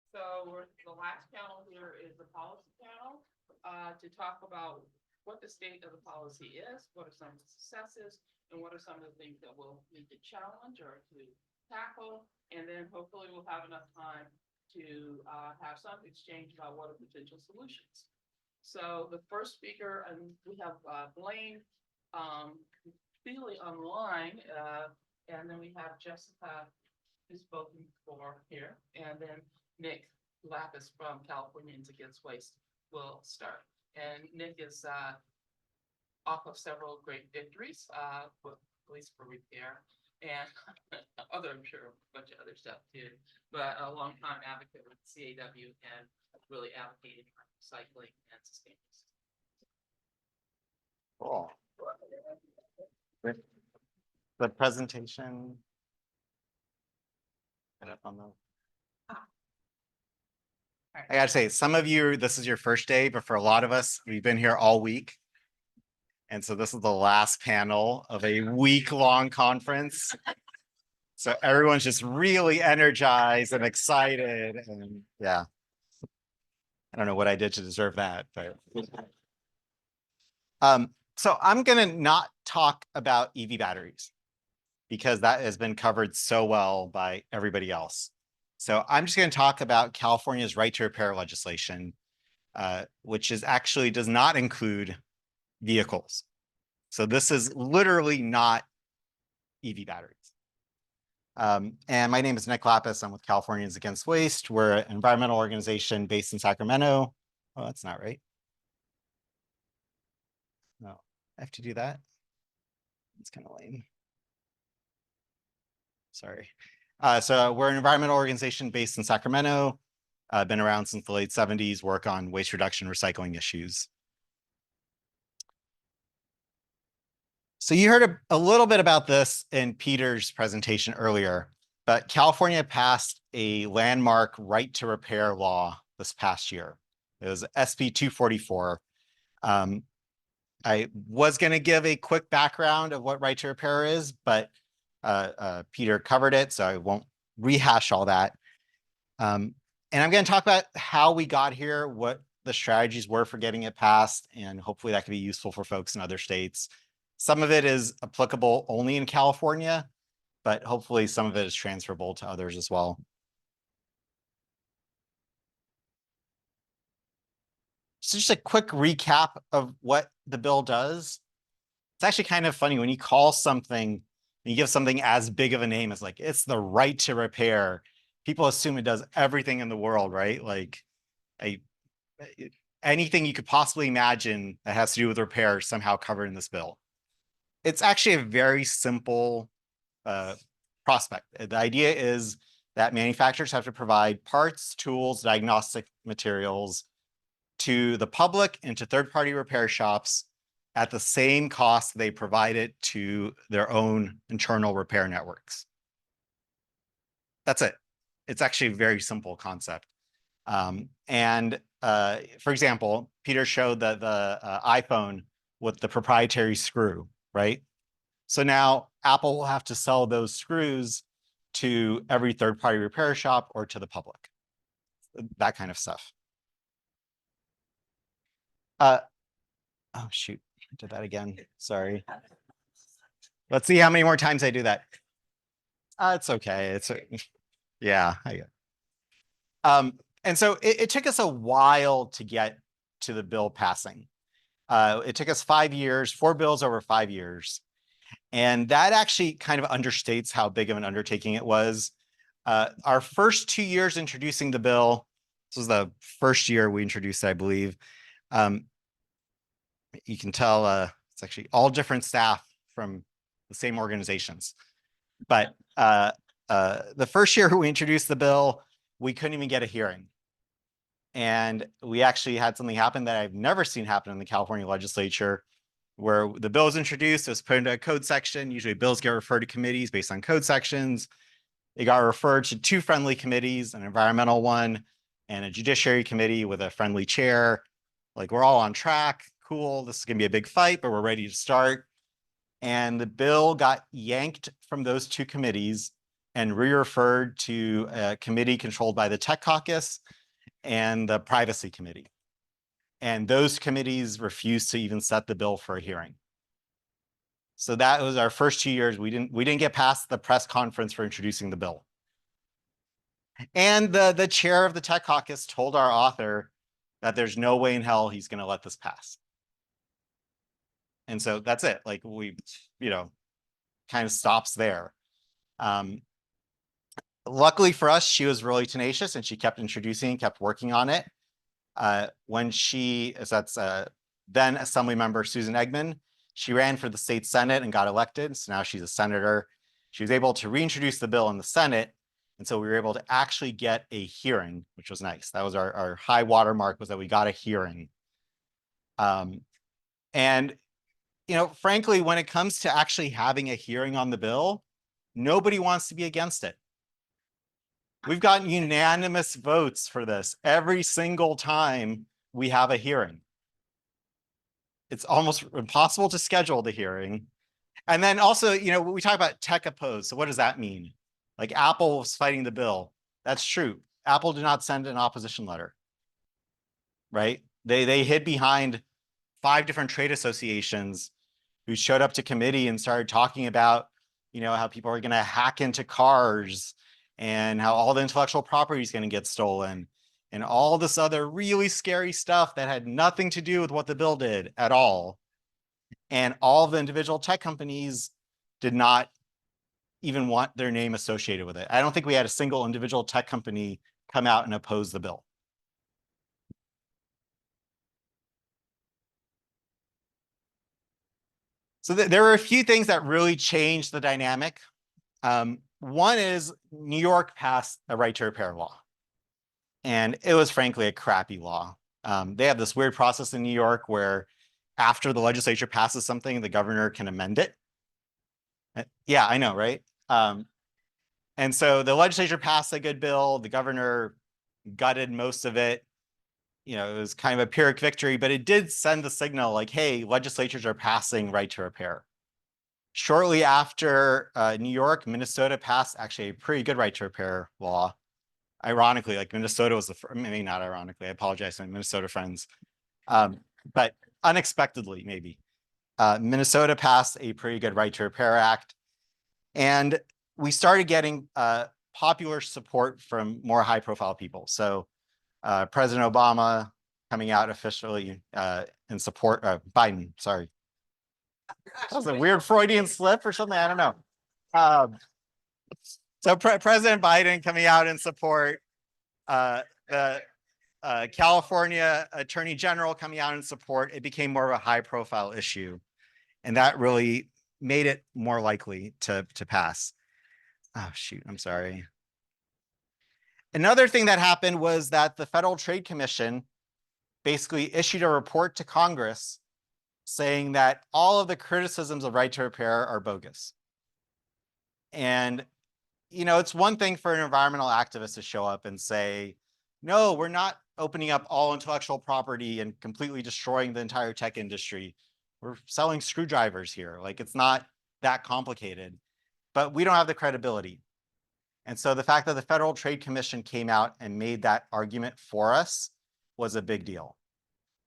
So the last panel here is the policy panel to talk about what the state of the policy is, what are some of the successes, and what are some of the things that we'll need to challenge or to tackle. And then hopefully we'll have enough time to have some exchange about what are potential solutions. So the first speaker, and we have Blaine Feely online, and then we have Jessica, who's spoken before here, and then Nick Lapis from Californians Against Waste will start. And Nick is off of several great victories, with police for repair and other, I'm sure, a bunch of other stuff too. But a long-time advocate with CAW and really advocating for recycling and sustainability. Cool. The presentation. Up on the. I gotta say, some of you, this is your first day, but for a lot of us, we've been here all week. And so this is the last panel of a week-long conference. So everyone's just really energized and excited, and yeah. I don't know what I did to deserve that, but. So I'm gonna not talk about EV batteries because that has been covered so well by everybody else. So I'm just going to talk about California's right to repair legislation, which is actually does not include vehicles. So this is literally not EV batteries. And my name is Nick Lapis. I'm with Californians Against Waste. We're an environmental organization based in Sacramento. Oh, that's not right. No, I have to do that. It's kind of lame. Sorry. So we're an environmental organization based in Sacramento. Been around since the late 70s, work on waste reduction recycling issues. So you heard a little bit about this in Peter's presentation earlier, but California passed a landmark right to repair law this past year. It was SB 244. I was going to give a quick background of what right to repair is, but Peter covered it, so I won't rehash all that. And I'm going to talk about how we got here, what the strategies were for getting it passed, and hopefully that could be useful for folks in other states. Some of it is applicable only in California, but hopefully some of it is transferable to others as well. So just a quick recap of what the bill does. It's actually kind of funny when you call something, you give something as big of a name as like, it's the right to repair. People assume it does everything in the world, right? Like anything you could possibly imagine that has to do with repair somehow covered in this bill. It's actually a very simple prospect. The idea is that manufacturers have to provide parts, tools, diagnostic materials to the public and to third-party repair shops at the same cost they provide it to their own internal repair networks. That's it. It's actually a very simple concept. For example, Peter showed the iPhone with the proprietary screw, right? So now Apple will have to sell those screws to every third-party repair shop or to the public, that kind of stuff. Oh, shoot. I did that again. Sorry. Let's see how many more times I do that. It's okay. It's yeah. And so it took us a while to get to the bill passing. It took us 5 years, 4 bills over 5 years. And that actually kind of understates how big of an undertaking it was. Our first 2 years introducing the bill, this was the first year we introduced it, I believe. You can tell it's actually all different staff from the same organizations. But the first year we introduced the bill, we couldn't even get a hearing. And we actually had something happen that I've never seen happen in the California legislature, where the bill was introduced, it was put into a code section. Usually bills get referred to committees based on code sections. It got referred to 2 friendly committees, an environmental one and a judiciary committee with a friendly chair. Like, we're all on track. Cool. This is going to be a big fight, but we're ready to start. And the bill got yanked from those 2 committees and re-referred to a committee controlled by the Tech Caucus and the Privacy Committee. And those committees refused to even set the bill for a hearing. So that was our first 2 years. We didn't get past the press conference for introducing the bill. And the chair of the Tech Caucus told our author that there's no way in hell he's going to let this pass. And so that's it. Like we, kind of stops there. Luckily for us, she was really tenacious and she kept introducing, kept working on it. When then Assemblymember Susan Eggman, she ran for the state Senate and got elected. So now she's a senator. She was able to reintroduce the bill in the Senate. And so we were able to actually get a hearing, which was nice. That was our high watermark, was that we got a hearing. And, frankly, when it comes to actually having a hearing on the bill, nobody wants to be against it. We've gotten unanimous votes for this every single time we have a hearing. It's almost impossible to schedule the hearing. And then also, we talk about tech opposed. So what does that mean? Like Apple was fighting the bill. That's true. Apple did not send an opposition letter, right? They hid behind 5 different trade associations who showed up to committee and started talking about, how people are going to hack into cars and how all the intellectual property is going to get stolen and all this other really scary stuff that had nothing to do with what the bill did at all. And all the individual tech companies did not even want their name associated with it. I don't think we had a single individual tech company come out and oppose the bill. So there were a few things that really changed the dynamic. One is New York passed a right to repair law. And it was frankly a crappy law. They have this weird process in New York where after the legislature passes something, the governor can amend it. Yeah, I know, right? And so the legislature passed a good bill. The governor gutted most of it. It was kind of a Pyrrhic victory, but it did send the signal like, hey, legislatures are passing right to repair. Shortly after New York, Minnesota passed actually a pretty good right to repair law. Ironically, like Minnesota was maybe not ironically, I apologize to my Minnesota friends, but unexpectedly maybe. Minnesota passed a pretty good right to repair act. And we started getting popular support from more high profile people. So President Obama coming out officially in support, Biden, sorry. That was a weird Freudian slip or something, I don't know. So President Biden coming out in support, the California Attorney General coming out in support, it became more of a high profile issue. And that really made it more likely to pass. Oh, shoot, I'm sorry. Another thing that happened was that the Federal Trade Commission basically issued a report to Congress saying that all of the criticisms of right to repair are bogus. And, it's one thing for an environmental activist to show up and say, no, we're not opening up all intellectual property and completely destroying the entire tech industry. We're selling screwdrivers here. Like, it's not that complicated, but we don't have the credibility. And so the fact that the Federal Trade Commission came out and made that argument for us was a big deal.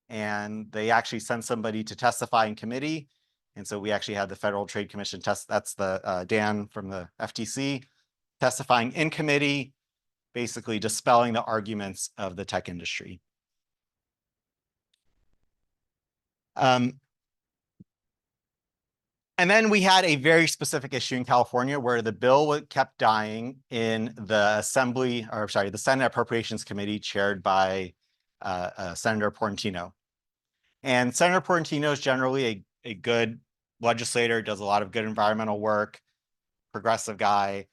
And they actually sent somebody to testify in committee. And so we actually had the Federal Trade Commission that's the Dan from the FTC testifying in committee, basically dispelling the arguments of the tech industry. And then we had a very specific issue in California where the bill kept dying in the Senate Appropriations Committee chaired by Senator Portantino. And Senator Portantino is generally a good legislator, does a lot of good environmental work, progressive guy.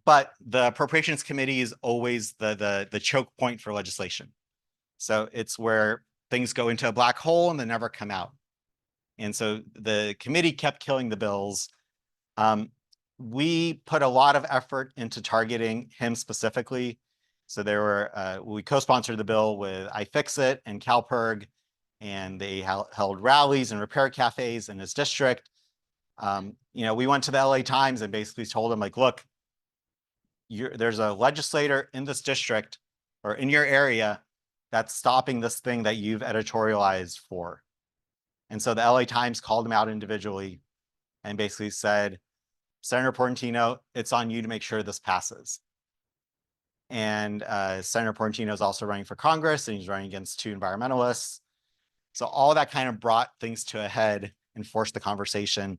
But the Appropriations Committee is always the choke point for legislation. So it's where things go into a black hole and they never come out. And so the committee kept killing the bills. We put a lot of effort into targeting him specifically. So we co-sponsored the bill with iFixit and CalPERG, and they held rallies and repair cafes in his district. We went to the LA Times and basically told him, like, look, there's a legislator in this district or in your area that's stopping this thing that you've editorialized for. And so the LA Times called him out individually and basically said, Senator Portantino, it's on you to make sure this passes. And Senator Portantino is also running for Congress, and he's running against 2 environmentalists. So all that kind of brought things to a head and forced the conversation.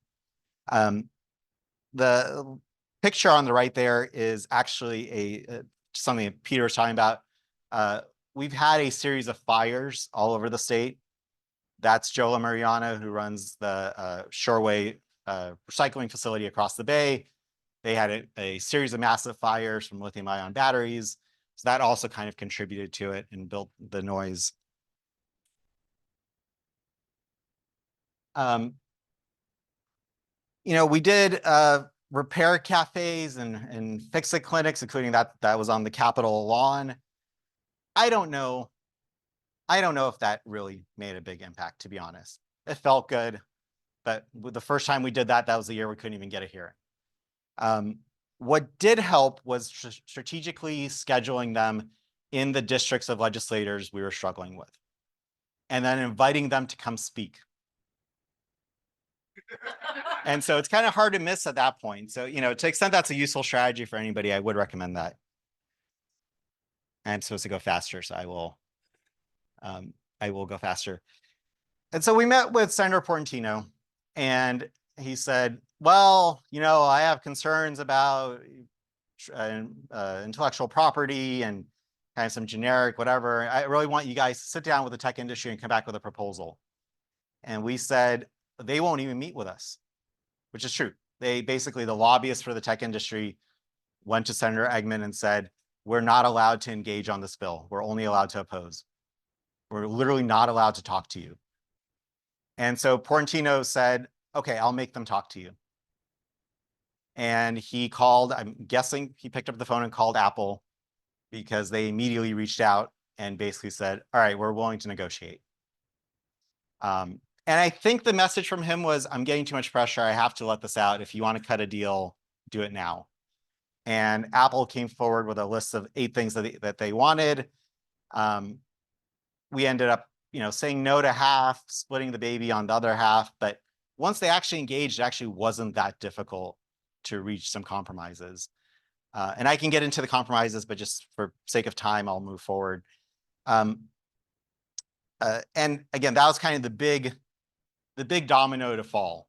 The picture on the right there is actually something that Peter was talking about. We've had a series of fires all over the state. That's Joe Mariano, who runs the Shoreway recycling facility across the bay. They had a series of massive fires from lithium-ion batteries. So that also kind of contributed to it and built the noise. We did repair cafes and fix-it clinics, including that was on the Capitol lawn. I don't know if that really made a big impact, to be honest. It felt good, but the first time we did that was the year we couldn't even get a hearing. What did help was strategically scheduling them in the districts of legislators we were struggling with, and then inviting them to come speak. And so it's kind of hard to miss at that point. So, to the extent that's a useful strategy for anybody, I would recommend that. I'm supposed to go faster, so I will go faster. And so we met with Senator Portantino, and he said, well, I have concerns about intellectual property and kind of some generic whatever. I really want you guys to sit down with the tech industry and come back with a proposal. And we said, they won't even meet with us, which is true. The lobbyists for the tech industry went to Senator Eggman and said, we're not allowed to engage on this bill. We're only allowed to oppose. We're literally not allowed to talk to you. And so Portantino said, okay, I'll make them talk to you. And he called, I'm guessing he picked up the phone and called Apple, because they immediately reached out and basically said, all right, we're willing to negotiate. And I think the message from him was, I'm getting too much pressure. I have to let this out. If you want to cut a deal, do it now. And Apple came forward with a list of 8 things that they wanted. We ended up, saying no to half, splitting the baby on the other half. But once they actually engaged, it actually wasn't that difficult to reach some compromises. And I can get into the compromises, but just for sake of time, I'll move forward. And again, that was kind of the big domino to fall.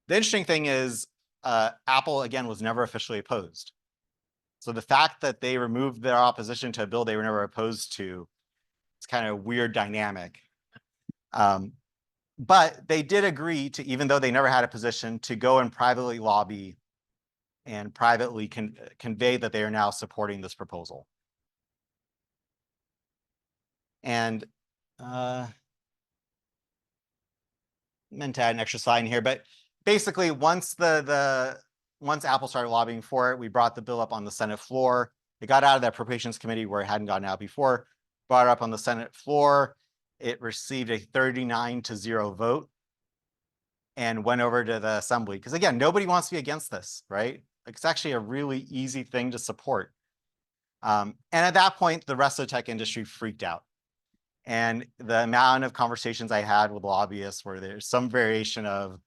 The interesting thing is, Apple, again, was never officially opposed. So the fact that they removed their opposition to a bill they were never opposed to, it's kind of a weird dynamic. But they did agree to, even though they never had a position, to go and privately lobby and privately convey that they are now supporting this proposal. And meant to add an extra slide in here, but basically once once Apple started lobbying for it, we brought the bill up on the Senate floor. It got out of the Appropriations Committee where it hadn't gotten out before, brought it up on the Senate floor. It received a 39-0 vote and went over to the Assembly. Because again, nobody wants to be against this, right? It's actually a really easy thing to support. And at that point, the rest of the tech industry freaked out. And the amount of conversations I had with lobbyists where there's some variation of,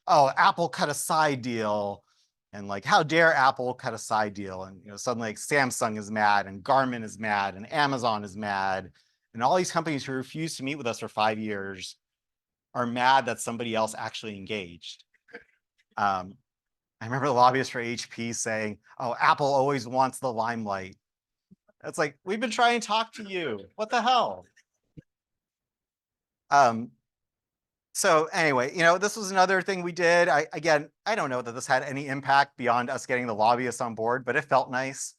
oh, Apple cut a side deal, and like, how dare Apple cut a side deal? And suddenly like, Samsung is mad, and Garmin is mad, and Amazon is mad, and all these companies who refused to meet with us for 5 years are mad that somebody else actually engaged. I remember the lobbyist for HP saying, oh, Apple always wants the limelight. It's like, we've been trying to talk to you. What the hell? So anyway, this was another thing we did. Again, I don't know that this had any impact beyond us getting the lobbyists on board, but it felt nice.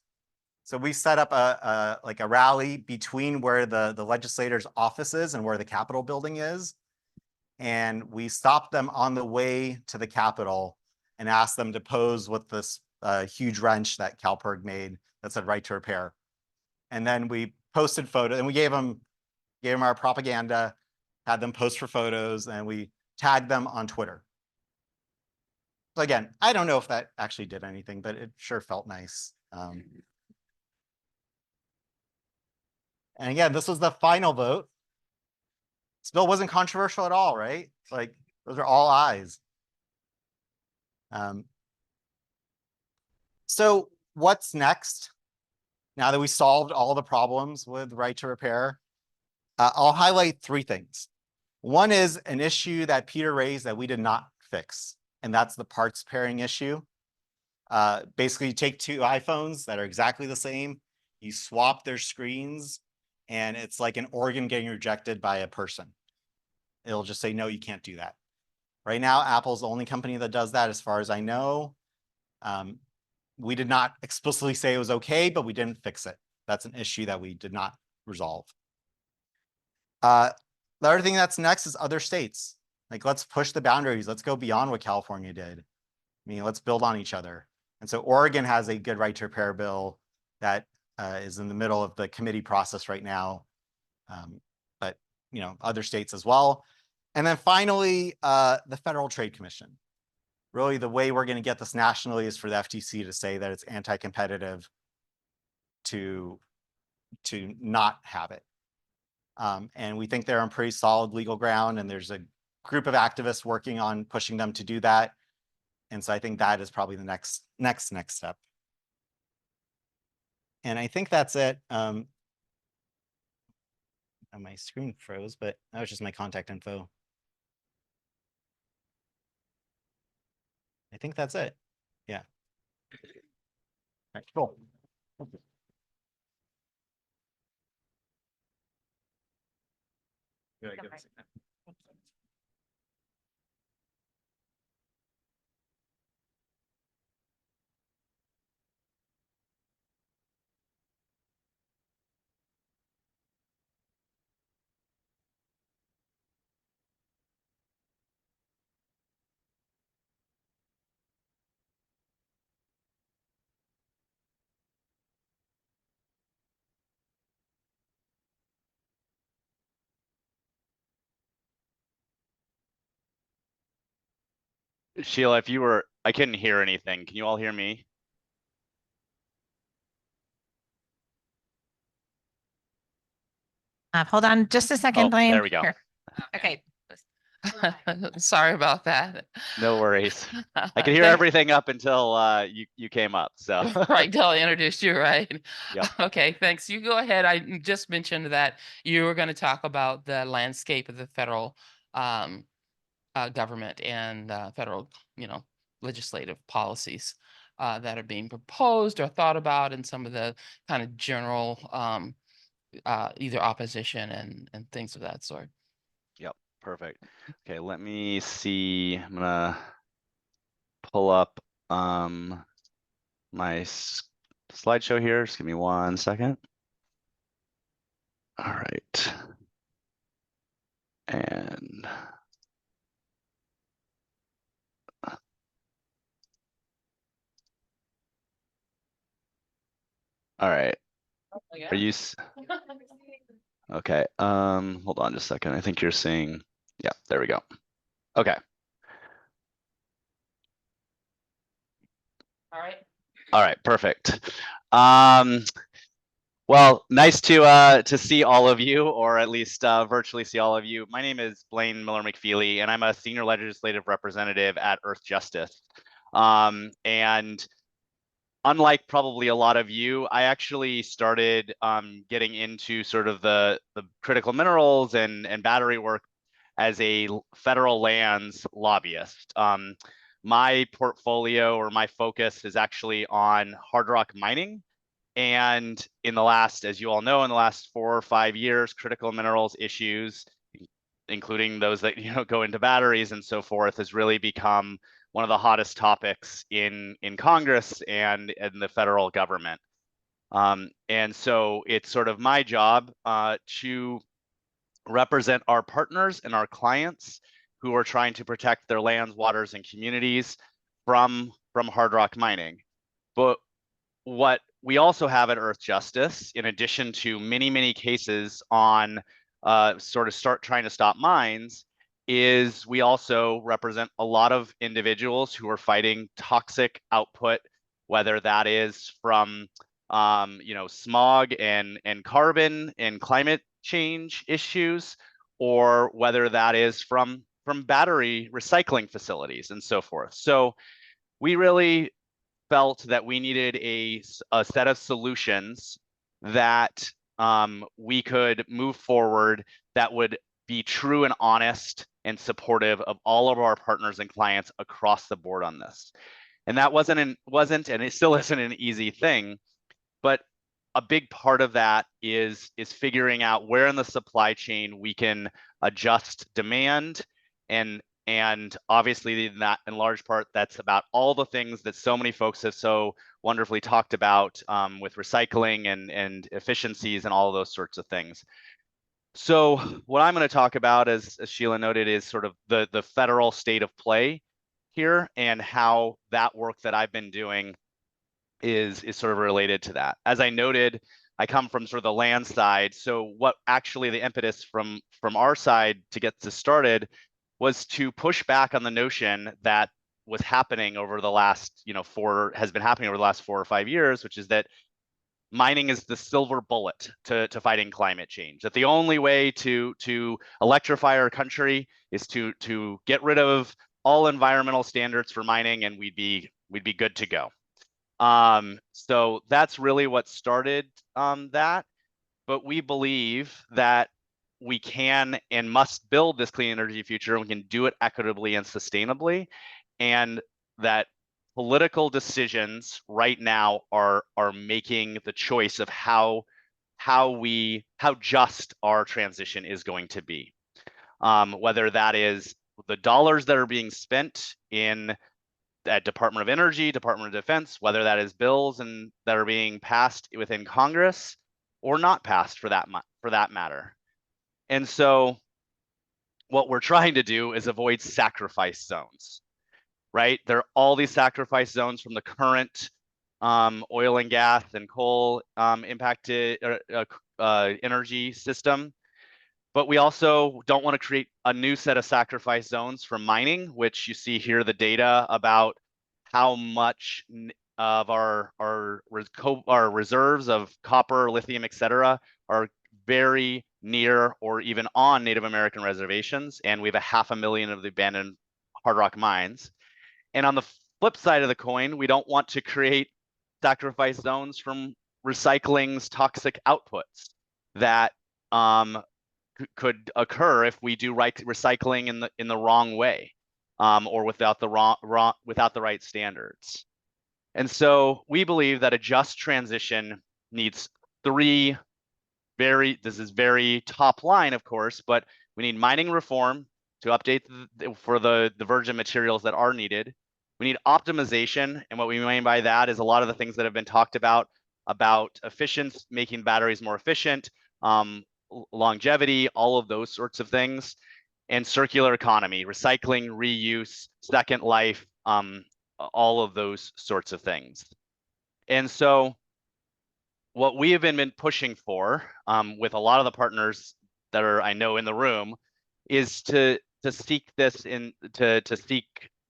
So we set up a rally between where the legislators' office is and where the Capitol building is. And we stopped them on the way to the Capitol and asked them to pose with this huge wrench that CalPERG made that said right to repair. And then we posted photos, and we gave them our propaganda, had them post for photos, and we tagged them on Twitter. So again, I don't know if that actually did anything, but it sure felt nice. And again, this was the final vote. This bill wasn't controversial at all, right? Like, those are all ayes. So what's next? Now that we solved all the problems with right to repair, I'll highlight three things. One is an issue that Peter raised that we did not fix, and that's the parts pairing issue. Basically, you take two iPhones that are exactly the same, you swap their screens, and it's like an organ getting rejected by a person. It'll just say, no, you can't do that. Right now, Apple's the only company that does that, as far as I know. We did not explicitly say it was okay, but we didn't fix it. That's an issue that we did not resolve. The other thing that's next is other states. Like, let's push the boundaries. Let's go beyond what California did. I mean, let's build on each other. And so Oregon has a good right to repair bill that is in the middle of the committee process right now. But, you know, other states as well. And then finally, the Federal Trade Commission. Really, the way we're going to get this nationally is for the FTC to say that it's anti-competitive to not have it. And we think they're on pretty solid legal ground, and there's a group of activists working on pushing them to do that. And so I think that is probably the next step. And I think that's it. My screen froze, but that was just my contact info. I think that's it. Yeah. All right, cool. Good, good. Sheila, if you were, I couldn't hear anything. Can you all hear me? Hold on just a second, Oh, Blaine. there we go. Here. Okay. Sorry about that. No worries. I could hear Thank- everything up until you came up. So Right, till I introduced you, right? Yep. Okay, thanks. You go ahead. I just mentioned that you were going to talk about the landscape of the federal government and federal, legislative policies that are being proposed or thought about, and some of the kind of general either opposition and things of that sort. Yep, perfect. Okay, let me see. I'm gonna pull up my slideshow here. Just give me 1 second. All right. And all right. Are you okay? Hold on just a second. I think you're seeing. Yeah, there we go. Okay. All right. All right, perfect. Well, nice to see all of you, or at least virtually see all of you. My name is Blaine Miller McFeely, and I'm a senior legislative representative at Earth Justice. And unlike probably a lot of you, I actually started getting into sort of the critical minerals and battery work as a federal lands lobbyist. My portfolio, or my focus, is actually on hard rock mining. And in the last, as you all know, in the last 4 or 5 years, critical minerals issues, including those that go into batteries and so forth, has really become one of the hottest topics in Congress and in the federal government. And so it's sort of my job to represent our partners and our clients who are trying to protect their lands, waters, and communities from hard rock mining. But what we also have at Earth Justice, in addition to many cases on trying to stop mines, is we also represent a lot of individuals who are fighting toxic output, whether that is from smog and carbon and climate change issues, or whether that is from battery recycling facilities and so forth. So we really felt that we needed a set of solutions that we could move forward that would be true and honest and supportive of all of our partners and clients across the board on this. And that wasn't and it still isn't an easy thing, but a big part of that is figuring out where in the supply chain we can adjust demand, and obviously in large part that's about all the things that so many folks have so wonderfully talked about with recycling and efficiencies and all of those sorts of things. So what I'm going to talk about, as Sheila noted, is sort of the federal state of play here, and how that work that I've been doing is sort of related to that. As I noted, I come from sort of the land side. So what actually the impetus from our side to get this started was to push back on the notion that was happening over the last, has been happening over the last 4 or 5 years, which is that mining is the silver bullet to fighting climate change. That the only way to electrify our country is to get rid of all environmental standards for mining, and we'd be good to go. So that's really what started that. But we believe that we can and must build this clean energy future, and we can do it equitably and sustainably, and that political decisions right now are making the choice of how just our transition is going to be. Whether that is the dollars that are being spent at Department of Energy, Department of Defense, whether that is bills that are being passed within Congress or not passed for that matter. And so what we're trying to do is avoid sacrifice zones, right? There are all these sacrifice zones from the current oil and gas and coal impacted energy system. But we also don't want to create a new set of sacrifice zones for mining, which you see here the data about how much of our reserves of copper, lithium, et cetera, are very near or even on Native American reservations. And we have 500,000 of the abandoned hard rock mines. And on the flip side of the coin, we don't want to create sacrifice zones from recycling's toxic outputs that could occur if we do recycling in the wrong way, or without the right standards. And so we believe that a just transition needs three this is very top line, of course, but we need mining reform to update for the virgin materials that are needed. We need optimization, and what we mean by that is a lot of the things that have been talked about efficiency, making batteries more efficient, longevity, all of those sorts of things, and circular economy, recycling, reuse, second life, all of those sorts of things. And so what we have been pushing for with a lot of the partners that are, I know, in the room, is to seek this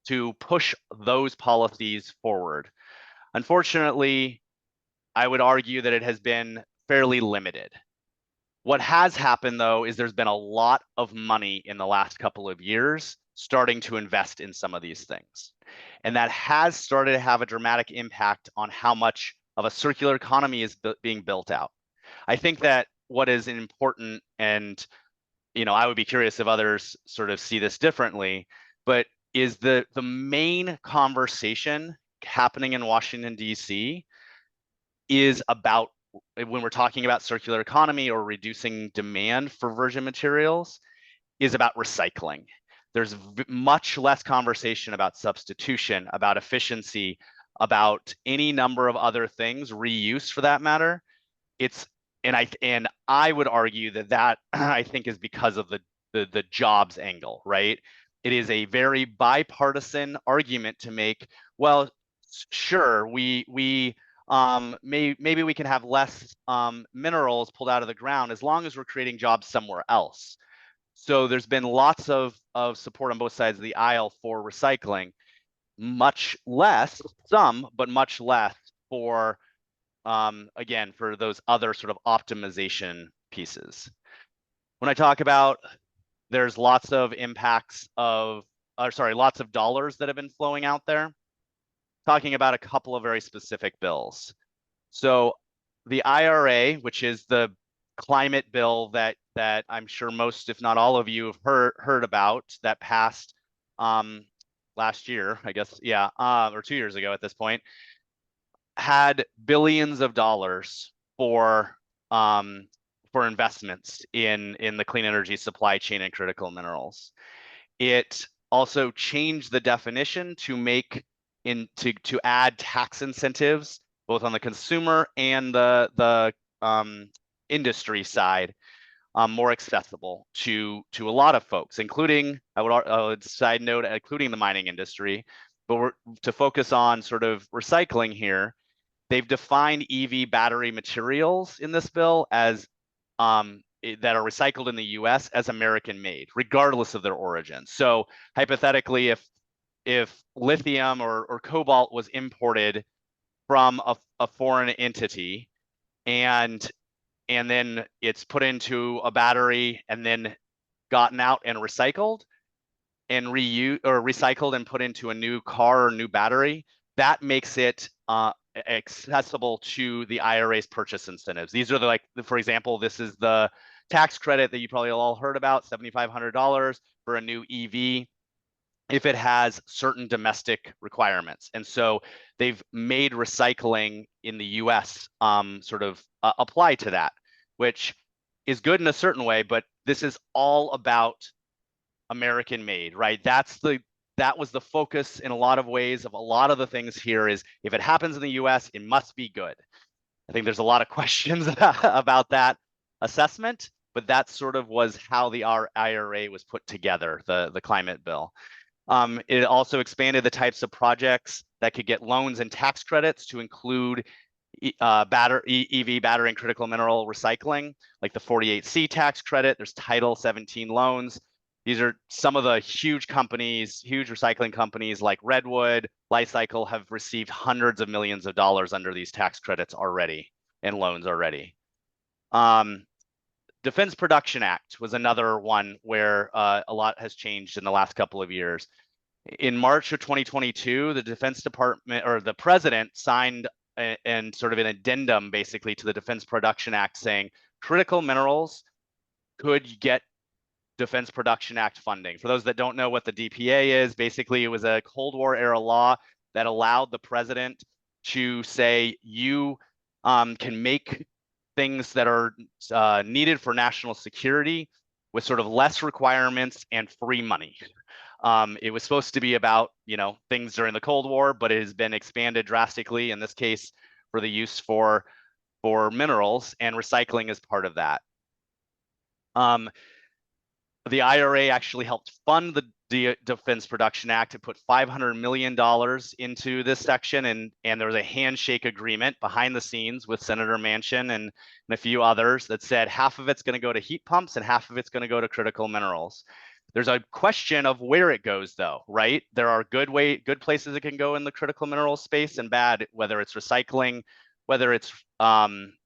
to push those policies forward. Unfortunately, I would argue that it has been fairly limited. What has happened, though, is there's been a lot of money in the last couple of years starting to invest in some of these things. And that has started to have a dramatic impact on how much of a circular economy is being built out. I think that what is important, and I would be curious if others sort of see this differently, but is the main conversation happening in Washington, D.C. is about, when we're talking about circular economy or reducing demand for virgin materials, is about recycling. There's much less conversation about substitution, about efficiency, about any number of other things, reuse for that matter. And I would argue that I think is because of the jobs angle, right? It is a very bipartisan argument to make. Well, sure, maybe we can have less minerals pulled out of the ground as long as we're creating jobs somewhere else. So there's been lots of support on both sides of the aisle for recycling, much less, but much less for again, for those other sort of optimization pieces. When I talk about there's lots of impacts of, lots of dollars that have been flowing out there, talking about a couple of very specific bills. So the IRA, which is the climate bill that I'm sure most, if not all of you have heard about, that passed last year, I guess, yeah, or 2 years ago at this point, had billions of dollars for investments in the clean energy supply chain and critical minerals. It also changed the definition to add tax incentives both on the consumer and the industry side, more accessible to a lot of folks, including, I would side note, including the mining industry. But to focus on sort of recycling here, they've defined EV battery materials in this bill as that are recycled in the US as American made, regardless of their origin. So hypothetically, if lithium or cobalt was imported from a foreign entity and then it's put into a battery and then gotten out and recycled and recycled and put into a new car or new battery, that makes it accessible to the IRA's purchase incentives. These are for example, this is the tax credit that you probably all heard about, $7,500 for a new EV if it has certain domestic requirements. And so they've made recycling in the US sort of apply to that, which is good in a certain way, but this is all about American made, right? That was the focus in a lot of ways of a lot of the things here is if it happens in the US, it must be good. I think there's a lot of questions about that assessment, but that sort of was how the IRA was put together, the climate bill. It also expanded the types of projects that could get loans and tax credits to include EV battery and critical mineral recycling, like the 48C tax credit. There's Title 17 loans. These are some of the huge companies, huge recycling companies like Redwood, Lifecycle have received hundreds of millions of dollars under these tax credits already and loans already. Defense Production Act was another one where a lot has changed in the last couple of years. In March of 2022, the Defense Department or the president signed and sort of an addendum basically to the Defense Production Act saying critical minerals could get Defense Production Act funding. For those that don't know what the DPA is, basically it was a Cold War era law that allowed the president to say you can make things that are needed for national security with sort of less requirements and free money. It was supposed to be about, things during the Cold War, but it has been expanded drastically, in this case, for the use for minerals, and recycling is part of that. The IRA actually helped fund the Defense Production Act to put $500 million into this section, and there was a handshake agreement behind the scenes with Senator Manchin and a few others that said half of it's going to go to heat pumps and half of it's going to go to critical minerals. There's a question of where it goes, though, right? There are good places it can go in the critical minerals space and bad, whether it's recycling, whether it's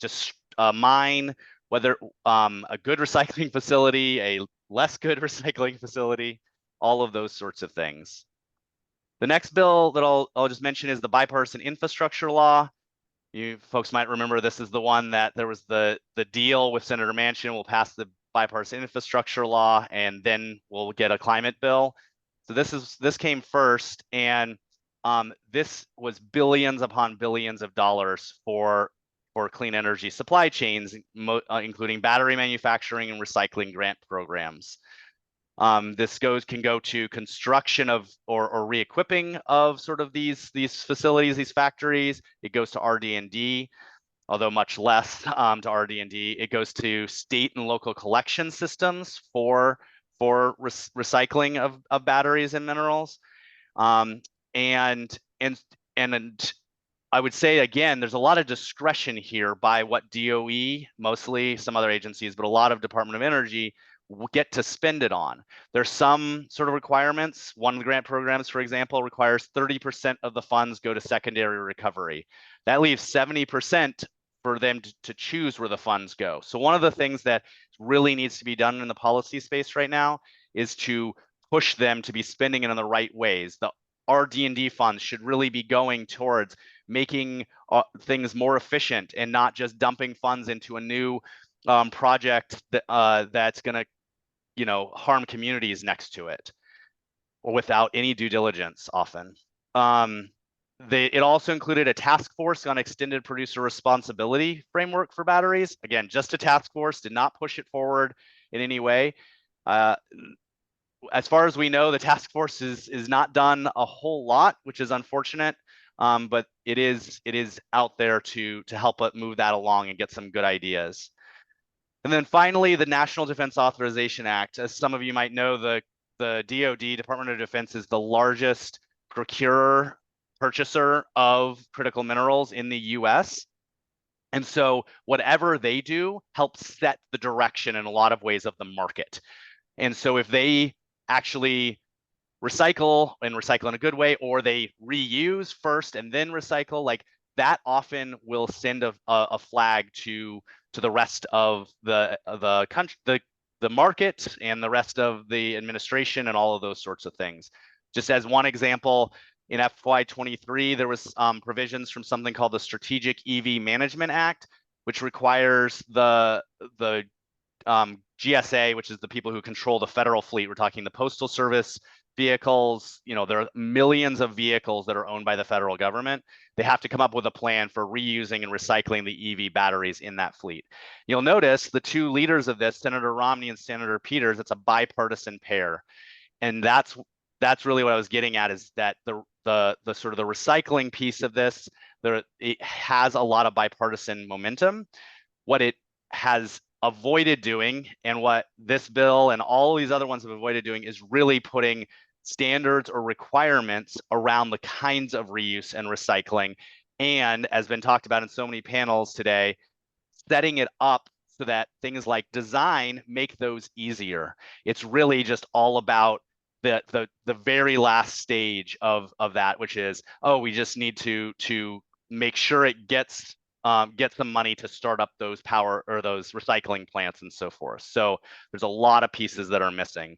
just a mine, whether a good recycling facility, a less good recycling facility, all of those sorts of things. The next bill that I'll just mention is the bipartisan infrastructure law. You folks might remember this is the one that there was the deal with Senator Manchin. We'll pass the bipartisan infrastructure law and then we'll get a climate bill. So this came first, and this was billions upon billions of dollars for clean energy supply chains, including battery manufacturing and recycling grant programs. This can go to construction of or re-equipping of sort of these facilities, these factories. It goes to RD&D, although much less to RD&D. It goes to state and local collection systems for recycling of batteries and minerals. And I would say, again, there's a lot of discretion here by what DOE, mostly some other agencies, but a lot of Department of Energy get to spend it on. There's some sort of requirements. One of the grant programs, for example, requires 30% of the funds go to secondary recovery. That leaves 70% for them to choose where the funds go. So one of the things that really needs to be done in the policy space right now is to push them to be spending it in the right ways. The RD&D funds should really be going towards making things more efficient and not just dumping funds into a new project that that's going to, you know, harm communities next to it, or without any due diligence often. It also included a task force on extended producer responsibility framework for batteries. Again, just a task force, did not push it forward in any way. As far as we know, the task force is not done a whole lot, which is unfortunate. But it is out there to help move that along and get some good ideas. And then finally, the National Defense Authorization Act. As some of you might know, the DoD, Department of Defense, is the largest purchaser of critical minerals in the US. And so whatever they do helps set the direction in a lot of ways of the market. And so if they actually recycle and recycle in a good way, or they reuse first and then recycle, like that often will send a flag to the rest of the country, the market, and the rest of the administration, and all of those sorts of things. Just as one example, in FY23, there was provisions from something called the Strategic EV Management Act, which requires the GSA, which is the people who control the federal fleet. We're talking the Postal Service vehicles. You know, there are millions of vehicles that are owned by the federal government. They have to come up with a plan for reusing and recycling the EV batteries in that fleet. You'll notice the two leaders of this, Senator Romney and Senator Peters, it's a bipartisan pair. And that's really what I was getting at, is that the sort of the recycling piece of this, it has a lot of bipartisan momentum. What it has avoided doing, and what this bill and all these other ones have avoided doing, is really putting standards or requirements around the kinds of reuse and recycling, and, as been talked about in so many panels today, setting it up so that things like design make those easier. It's really just all about the very last stage of that, which is, oh, we just need to make sure it gets some money to start up those power or those recycling plants and so forth. So there's a lot of pieces that are missing.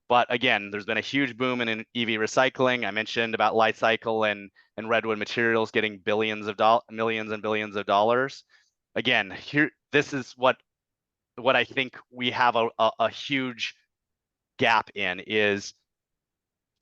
But again, there's been a huge boom in EV recycling. I mentioned about Light Cycle and Redwood Materials getting millions and billions of dollars. Again, here, this is what I think we have a huge gap in, is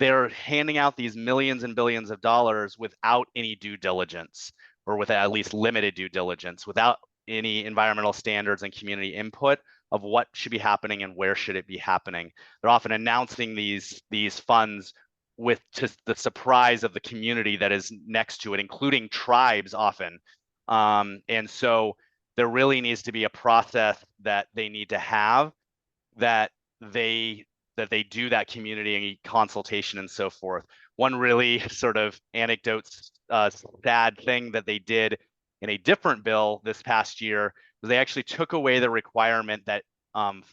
they're handing out these millions and billions of dollars without any due diligence, or with at least limited due diligence, without any environmental standards and community input of what should be happening and where should it be happening. They're often announcing these funds with just the surprise of the community that is next to it, including tribes often. And so there really needs to be a process that they need to have, that they do that community consultation and so forth. One really sort of anecdote, sad thing that they did in a different bill this past year was they actually took away the requirement that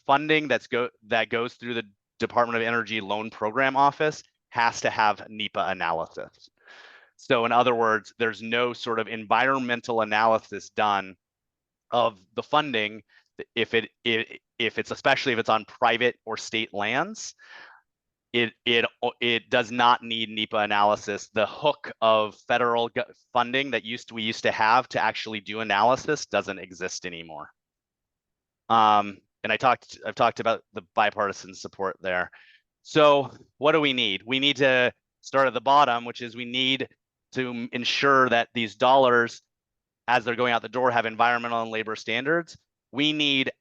funding that goes through the Department of Energy Loan Program Office has to have NEPA analysis. So in other words, there's no sort of environmental analysis done of the funding if it's especially if it's on private or state lands. It does not need NEPA analysis. The hook of federal funding that we used to have to actually do analysis doesn't exist anymore. And I've talked about the bipartisan support there. So what do we need? We need to start at the bottom, which is we need to ensure that these dollars, as they're going out the door, have environmental and labor standards. We need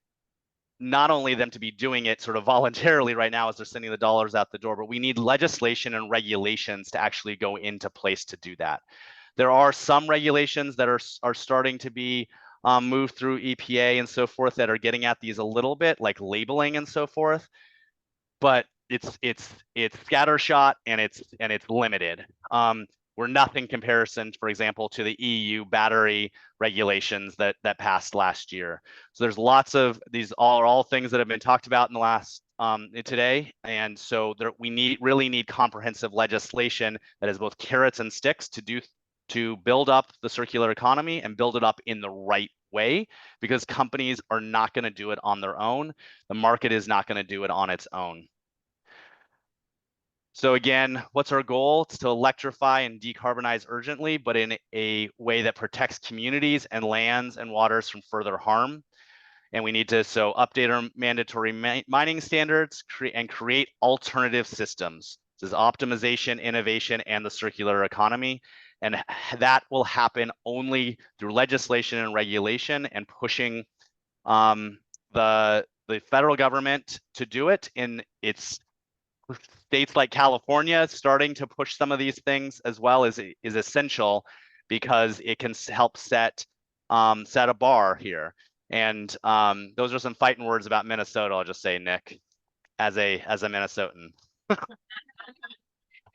not only them to be doing it sort of voluntarily right now as they're sending the dollars out the door, but we need legislation and regulations to actually go into place to do that. There are some regulations that are starting to be moved through EPA and so forth that are getting at these a little bit, like labeling and so forth, but it's scattershot and it's limited. were nothing comparison, for example, to the EU battery regulations that passed last year. So there's lots of these are all things that have been talked about in the last today, and so we really need comprehensive legislation that has both carrots and sticks to build up the circular economy and build it up in the right way, because companies are not going to do it on their own. The market is not going to do it on its own. So again, what's our goal? It's to electrify and decarbonize urgently, but in a way that protects communities and lands and waters from further harm. And we need to update our mandatory mining standards and create alternative systems. This is optimization, innovation, and the circular economy. And that will happen only through legislation and regulation and pushing the federal government to do it in its states like California. Starting to push some of these things as well is essential, because it can help set a bar here. And those are some fighting words about Minnesota, I'll just say, Nick, as a Minnesotan.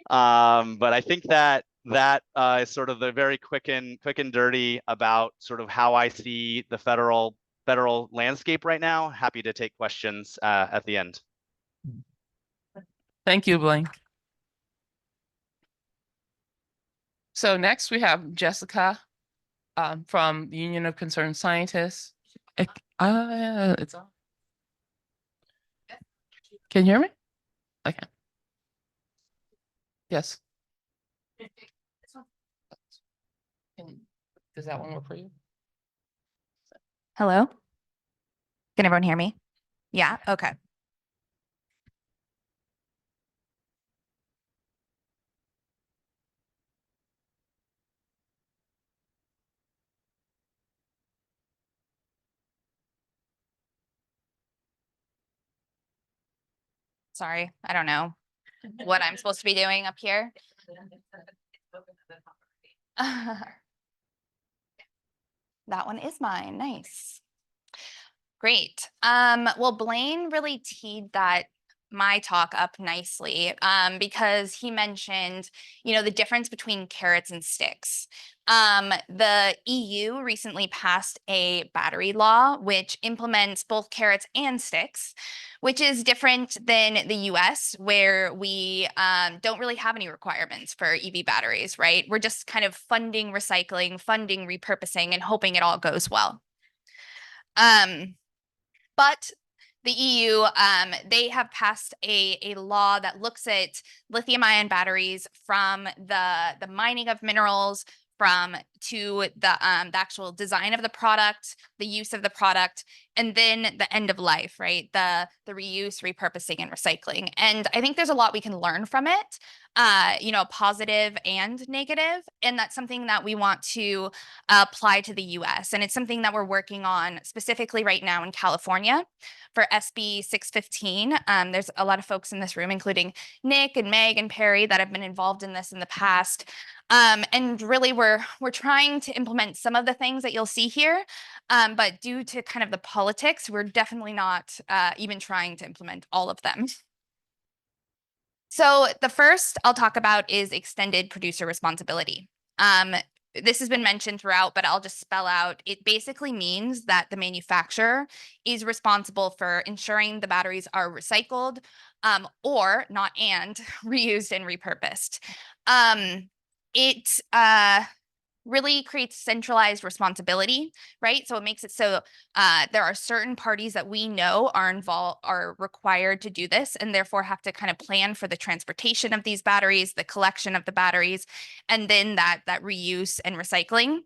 But I think that is sort of the very quick and dirty about sort of how I see the federal landscape right now. Happy to take questions at the end. Thank you, Blaine. So next we have Jessica from the Union of Concerned Scientists. It's on. Can you hear me? Okay. Yes. Does that one work for you? Hello? Can everyone hear me? Yeah, okay. Sorry, I don't know what I'm supposed to be doing up here. That one is mine. Nice. Great. Well, Blaine really teed my talk up nicely because he mentioned, the difference between carrots and sticks. The EU recently passed a battery law which implements both carrots and sticks, which is different than the US, where we don't really have any requirements for EV batteries, right? We're just kind of funding recycling, funding repurposing, and hoping it all goes well. But the EU, they have passed a law that looks at lithium-ion batteries from the mining of minerals, to the actual design of the product, the use of the product, and then the end of life, right? The reuse, repurposing, and recycling. And I think there's a lot we can learn from it, positive and negative. And that's something that we want to apply to the US. And it's something that we're working on specifically right now in California for SB 615. There's a lot of folks in this room, including Nick and Meg and Perry, that have been involved in this in the past. And really, we're trying to implement some of the things that you'll see here, but due to kind of the politics, we're definitely not even trying to implement all of them. So the first I'll talk about is extended producer responsibility. This has been mentioned throughout, but I'll just spell out. It basically means that the manufacturer is responsible for ensuring the batteries are recycled, or not and reused and repurposed. It really creates centralized responsibility, right? So it makes it so there are certain parties that we know are required to do this, and therefore have to kind of plan for the transportation of these batteries, the collection of the batteries, and then that reuse and recycling.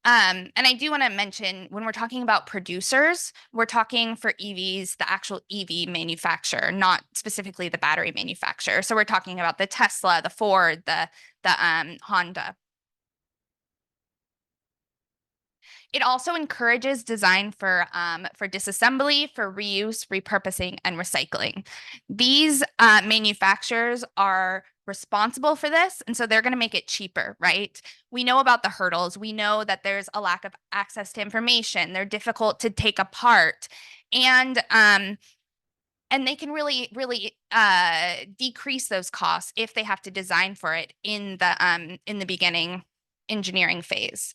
And I do want to mention, when we're talking about producers, we're talking for EVs, the actual EV manufacturer, not specifically the battery manufacturer. So we're talking about the Tesla, the Ford, the Honda. It also encourages design for disassembly, for reuse, repurposing, and recycling. These manufacturers are responsible for this, and so they're going to make it cheaper, right? We know about the hurdles. We know that there's a lack of access to information. They're difficult to take apart. And And they can really decrease those costs if they have to design for it in the beginning engineering phase.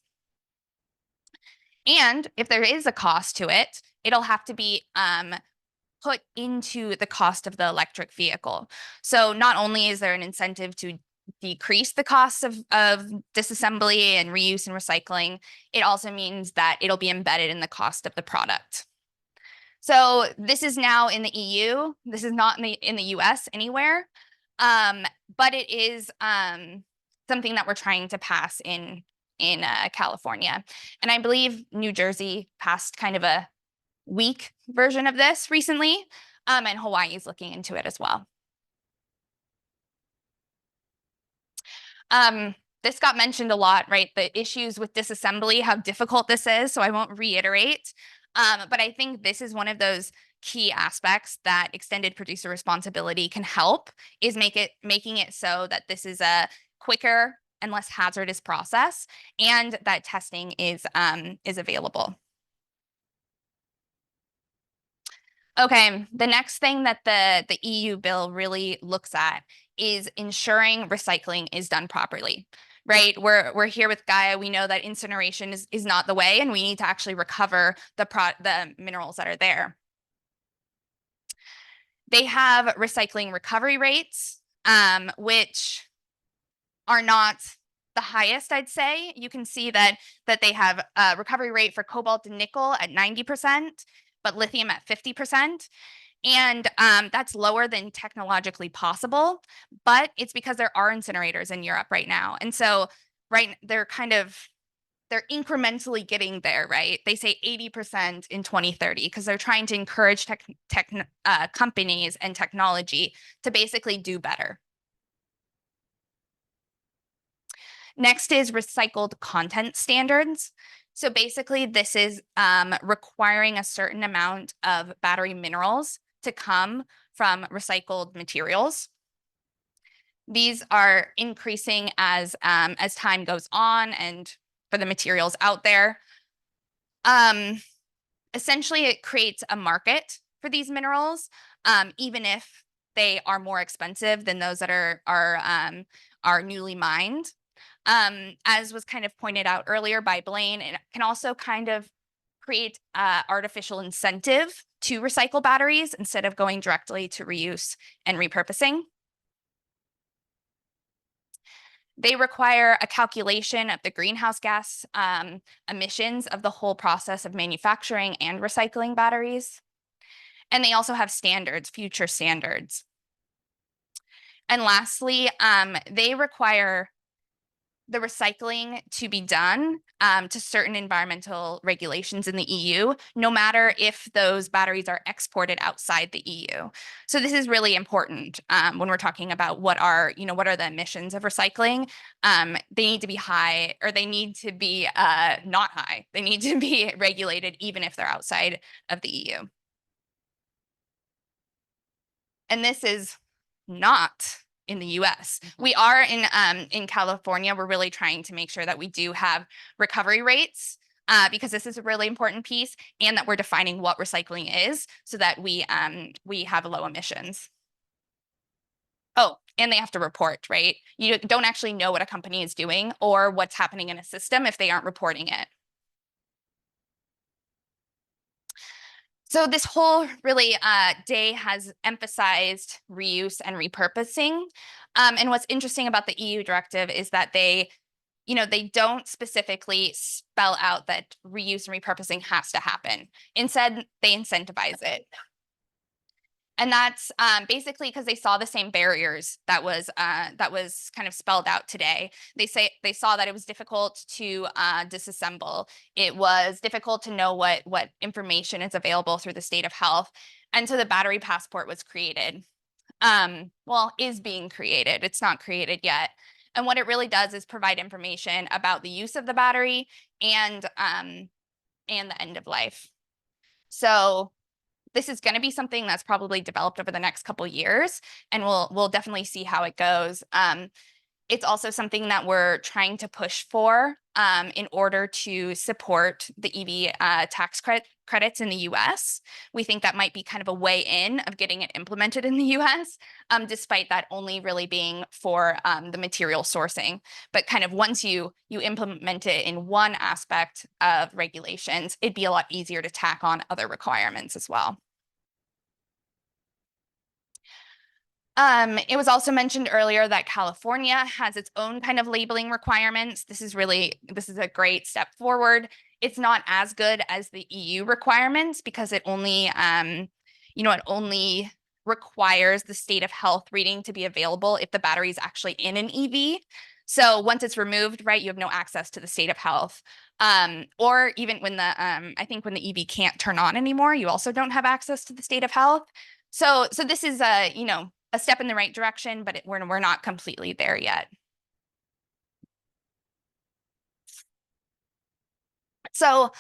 And if there is a cost to it, it'll have to be put into the cost of the electric vehicle. So not only is there an incentive to decrease the costs of disassembly and reuse and recycling, it also means that it'll be embedded in the cost of the product. So this is now in the EU. This is not in the US anywhere, but it is something that we're trying to pass in California. And I believe New Jersey passed kind of a weak version of this recently, and Hawaii is looking into it as well. This got mentioned a lot, right? The issues with disassembly, how difficult this is, so I won't reiterate. But I think this is one of those key aspects that extended producer responsibility can help, is making it so that this is a quicker and less hazardous process, and that testing is available. Okay, the next thing that the EU bill really looks at is ensuring recycling is done properly. Right, we're here with GAIA. We know that incineration is not the way, and we need to actually recover the minerals that are there. They have recycling recovery rates, which are not the highest, I'd say. You can see that they have a recovery rate for cobalt and nickel at 90%, but lithium at 50%. And that's lower than technologically possible, but it's because there are incinerators in Europe right now. And so they're incrementally getting there, right? They say 80% in 2030 because they're trying to encourage companies and technology to basically do better. Next is recycled content standards. So basically this is requiring a certain amount of battery minerals to come from recycled materials. These are increasing as time goes on and for the materials out there. Essentially, it creates a market for these minerals, even if they are more expensive than those that are newly mined. As was kind of pointed out earlier by Blaine, it can also kind of create artificial incentive to recycle batteries instead of going directly to reuse and repurposing. They require a calculation of the greenhouse gas emissions of the whole process of manufacturing and recycling batteries. And they also have standards, future standards. And lastly, they require the recycling to be done to certain environmental regulations in the EU, no matter if those batteries are exported outside the EU. So this is really important when we're talking about what are the emissions of recycling. They need to be high, or they need to be not high. They need to be regulated even if they're outside of the EU. And this is not in the US. We are in California. We're really trying to make sure that we do have recovery rates because this is a really important piece, and that we're defining what recycling is so that we have low emissions. Oh, and they have to report, right? You don't actually know what a company is doing or what's happening in a system if they aren't reporting it. So this whole really day has emphasized reuse and repurposing. And what's interesting about the EU directive is that they don't specifically spell out that reuse and repurposing has to happen. Instead, they incentivize it. And that's basically because they saw the same barriers that was kind of spelled out today. They saw that it was difficult to disassemble. It was difficult to know what information is available through the state of health. And so the battery passport was created. Is being created. It's not created yet. And what it really does is provide information about the use of the battery and the end of life. So this is going to be something that's probably developed over the next couple of years, and we'll definitely see how it goes. It's also something that we're trying to push for in order to support the EV tax credits in the US. We think that might be kind of a way in of getting it implemented in the US, despite that only really being for the material sourcing. But kind of once you implement it in one aspect of regulations, it'd be a lot easier to tack on other requirements as well. It was also mentioned earlier that California has its own kind of labeling requirements. This is a great step forward. It's not as good as the EU requirements because it only, it only requires the state of health reading to be available if the battery is actually in an EV. So once it's removed, right, you have no access to the state of health. Or even when I think when the EV can't turn on anymore, you also don't have access to the state of health. So this is a step in the right direction, but we're not completely there yet. So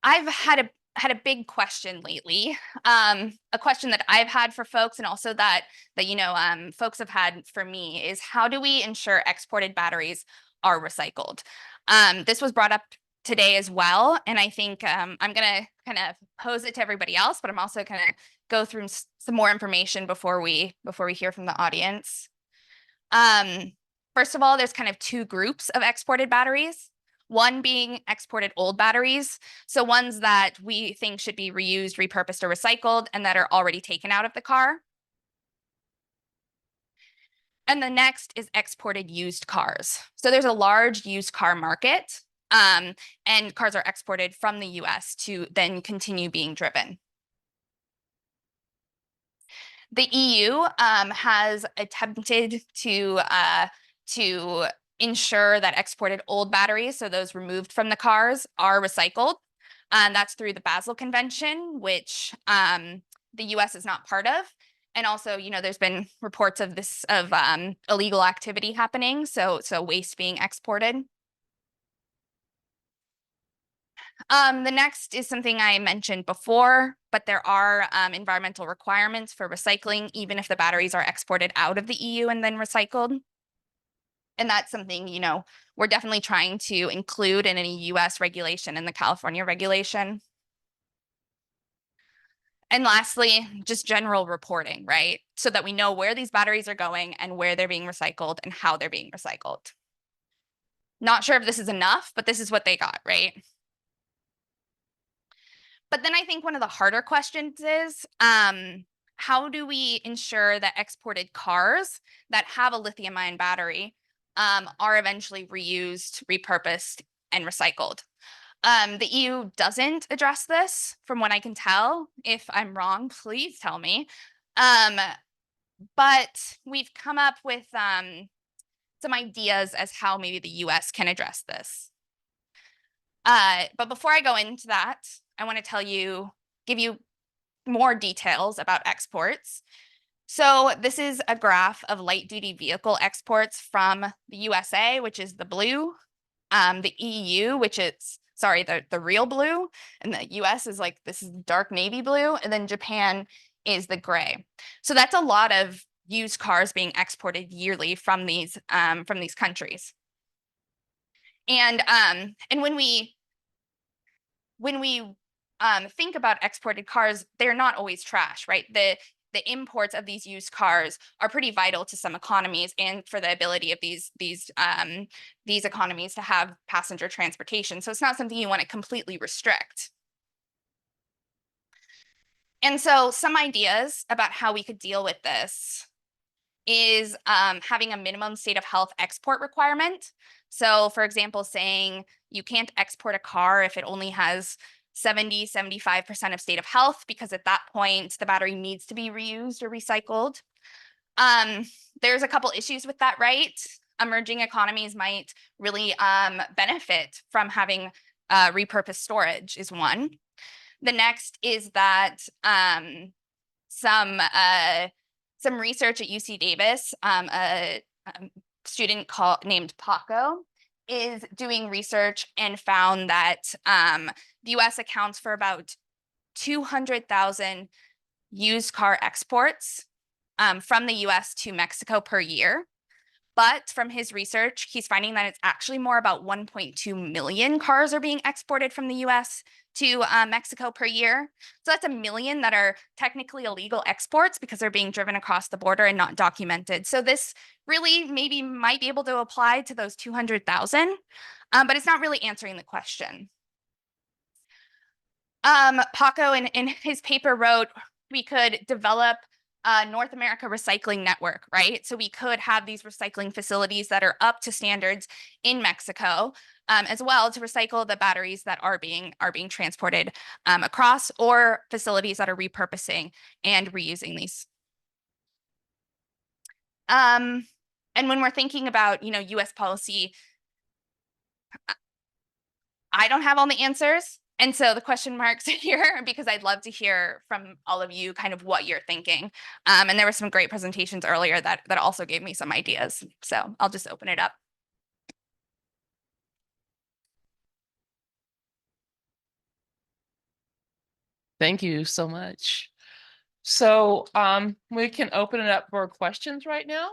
I've had a big question lately, a question that I've had for folks, and also that folks have had for me, is how do we ensure exported batteries are recycled? This was brought up today as well, and I think I'm gonna kind of pose it to everybody else, but I'm also gonna go through some more information before we hear from the audience. First of all, there's kind of two groups of exported batteries. One being exported old batteries, so ones that we think should be reused, repurposed, or recycled, and that are already taken out of the car. And the next is exported used cars. So there's a large used car market, and cars are exported from the US to then continue being driven. The EU has attempted to ensure that exported old batteries, so those removed from the cars, are recycled. And that's through the Basel Convention, which the US is not part of. And also, there's been reports of illegal activity happening, so waste being exported. The next is something I mentioned before, but there are environmental requirements for recycling, even if the batteries are exported out of the EU and then recycled. And that's something, we're definitely trying to include in any US regulation and the California regulation. And lastly, just general reporting, right? So that we know where these batteries are going and where they're being recycled and how they're being recycled. Not sure if this is enough, but this is what they got, right? But then I think one of the harder questions is, how do we ensure that exported cars that have a lithium-ion battery are eventually reused, repurposed, and recycled? The EU doesn't address this, from what I can tell. If I'm wrong, please tell me. But we've come up with some ideas as how maybe the US can address this. But before I go into that, I want to give you more details about exports. So this is a graph of light duty vehicle exports from the USA, which is the blue, the EU, which is, sorry, the real blue, and the US is like, this is dark navy blue, and then Japan is the gray. So that's a lot of used cars being exported yearly from these countries. And when we think about exported cars, they're not always trash, right? The imports of these used cars are pretty vital to some economies and for the ability of these economies to have passenger transportation. So it's not something you want to completely restrict. And so some ideas about how we could deal with this is having a minimum state of health export requirement. So for example, saying you can't export a car if it only has 75% of state of health, because at that point, the battery needs to be reused or recycled. There's a couple issues with that, right? Emerging economies might really benefit from having repurposed storage is one. The next is that some research at UC Davis, a student named Paco, is doing research and found that the US accounts for about 200,000 used car exports from the US to Mexico per year. But from his research, he's finding that it's actually more about 1.2 million cars are being exported from the US to Mexico per year. So that's 1 million that are technically illegal exports because they're being driven across the border and not documented. So this really maybe might be able to apply to those 200,000, but it's not really answering the question. Paco in his paper wrote, we could develop a North America recycling network, right? So we could have these recycling facilities that are up to standards in Mexico, as well to recycle the batteries that are being transported across, or facilities that are repurposing and reusing these. And when we're thinking about, US policy, I don't have all the answers. And so the question marks here, because I'd love to hear from all of you kind of what you're thinking. And there were some great presentations earlier that also gave me some ideas. So I'll just open it up. Thank you so much. So we can open it up for questions right now.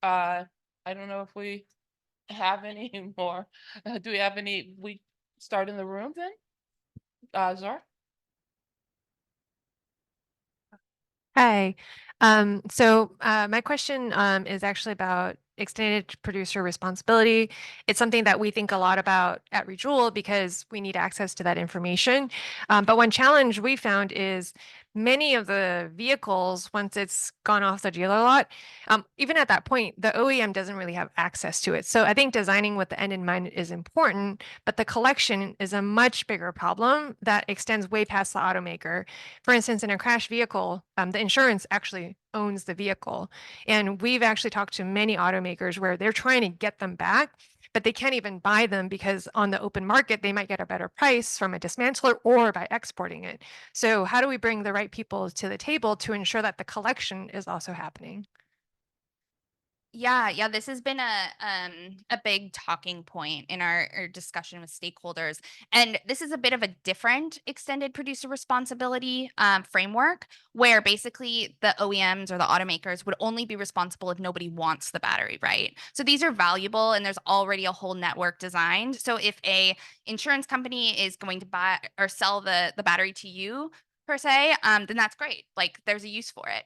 I don't know if we have any more. Do we have any? We start in the room then? Zara? Hi. My question is actually about extended producer responsibility. It's something that we think a lot about at Rejewel because we need access to that information. But one challenge we found is many of the vehicles, once it's gone off the dealer lot, even at that point, the OEM doesn't really have access to it. So I think designing with the end in mind is important, but the collection is a much bigger problem that extends way past the automaker. For instance, in a crash vehicle, the insurance actually owns the vehicle. And we've actually talked to many automakers where they're trying to get them back, but they can't even buy them because on the open market, they might get a better price from a dismantler or by exporting it. So how do we bring the right people to the table to ensure that the collection is also happening? Yeah, this has been a big talking point in our discussion with stakeholders. And this is a bit of a different extended producer responsibility framework, where basically the OEMs or the automakers would only be responsible if nobody wants the battery, right? So these are valuable and there's already a whole network designed. So if a insurance company is going to buy or sell the battery to you per se, then that's great. Like there's a use for it.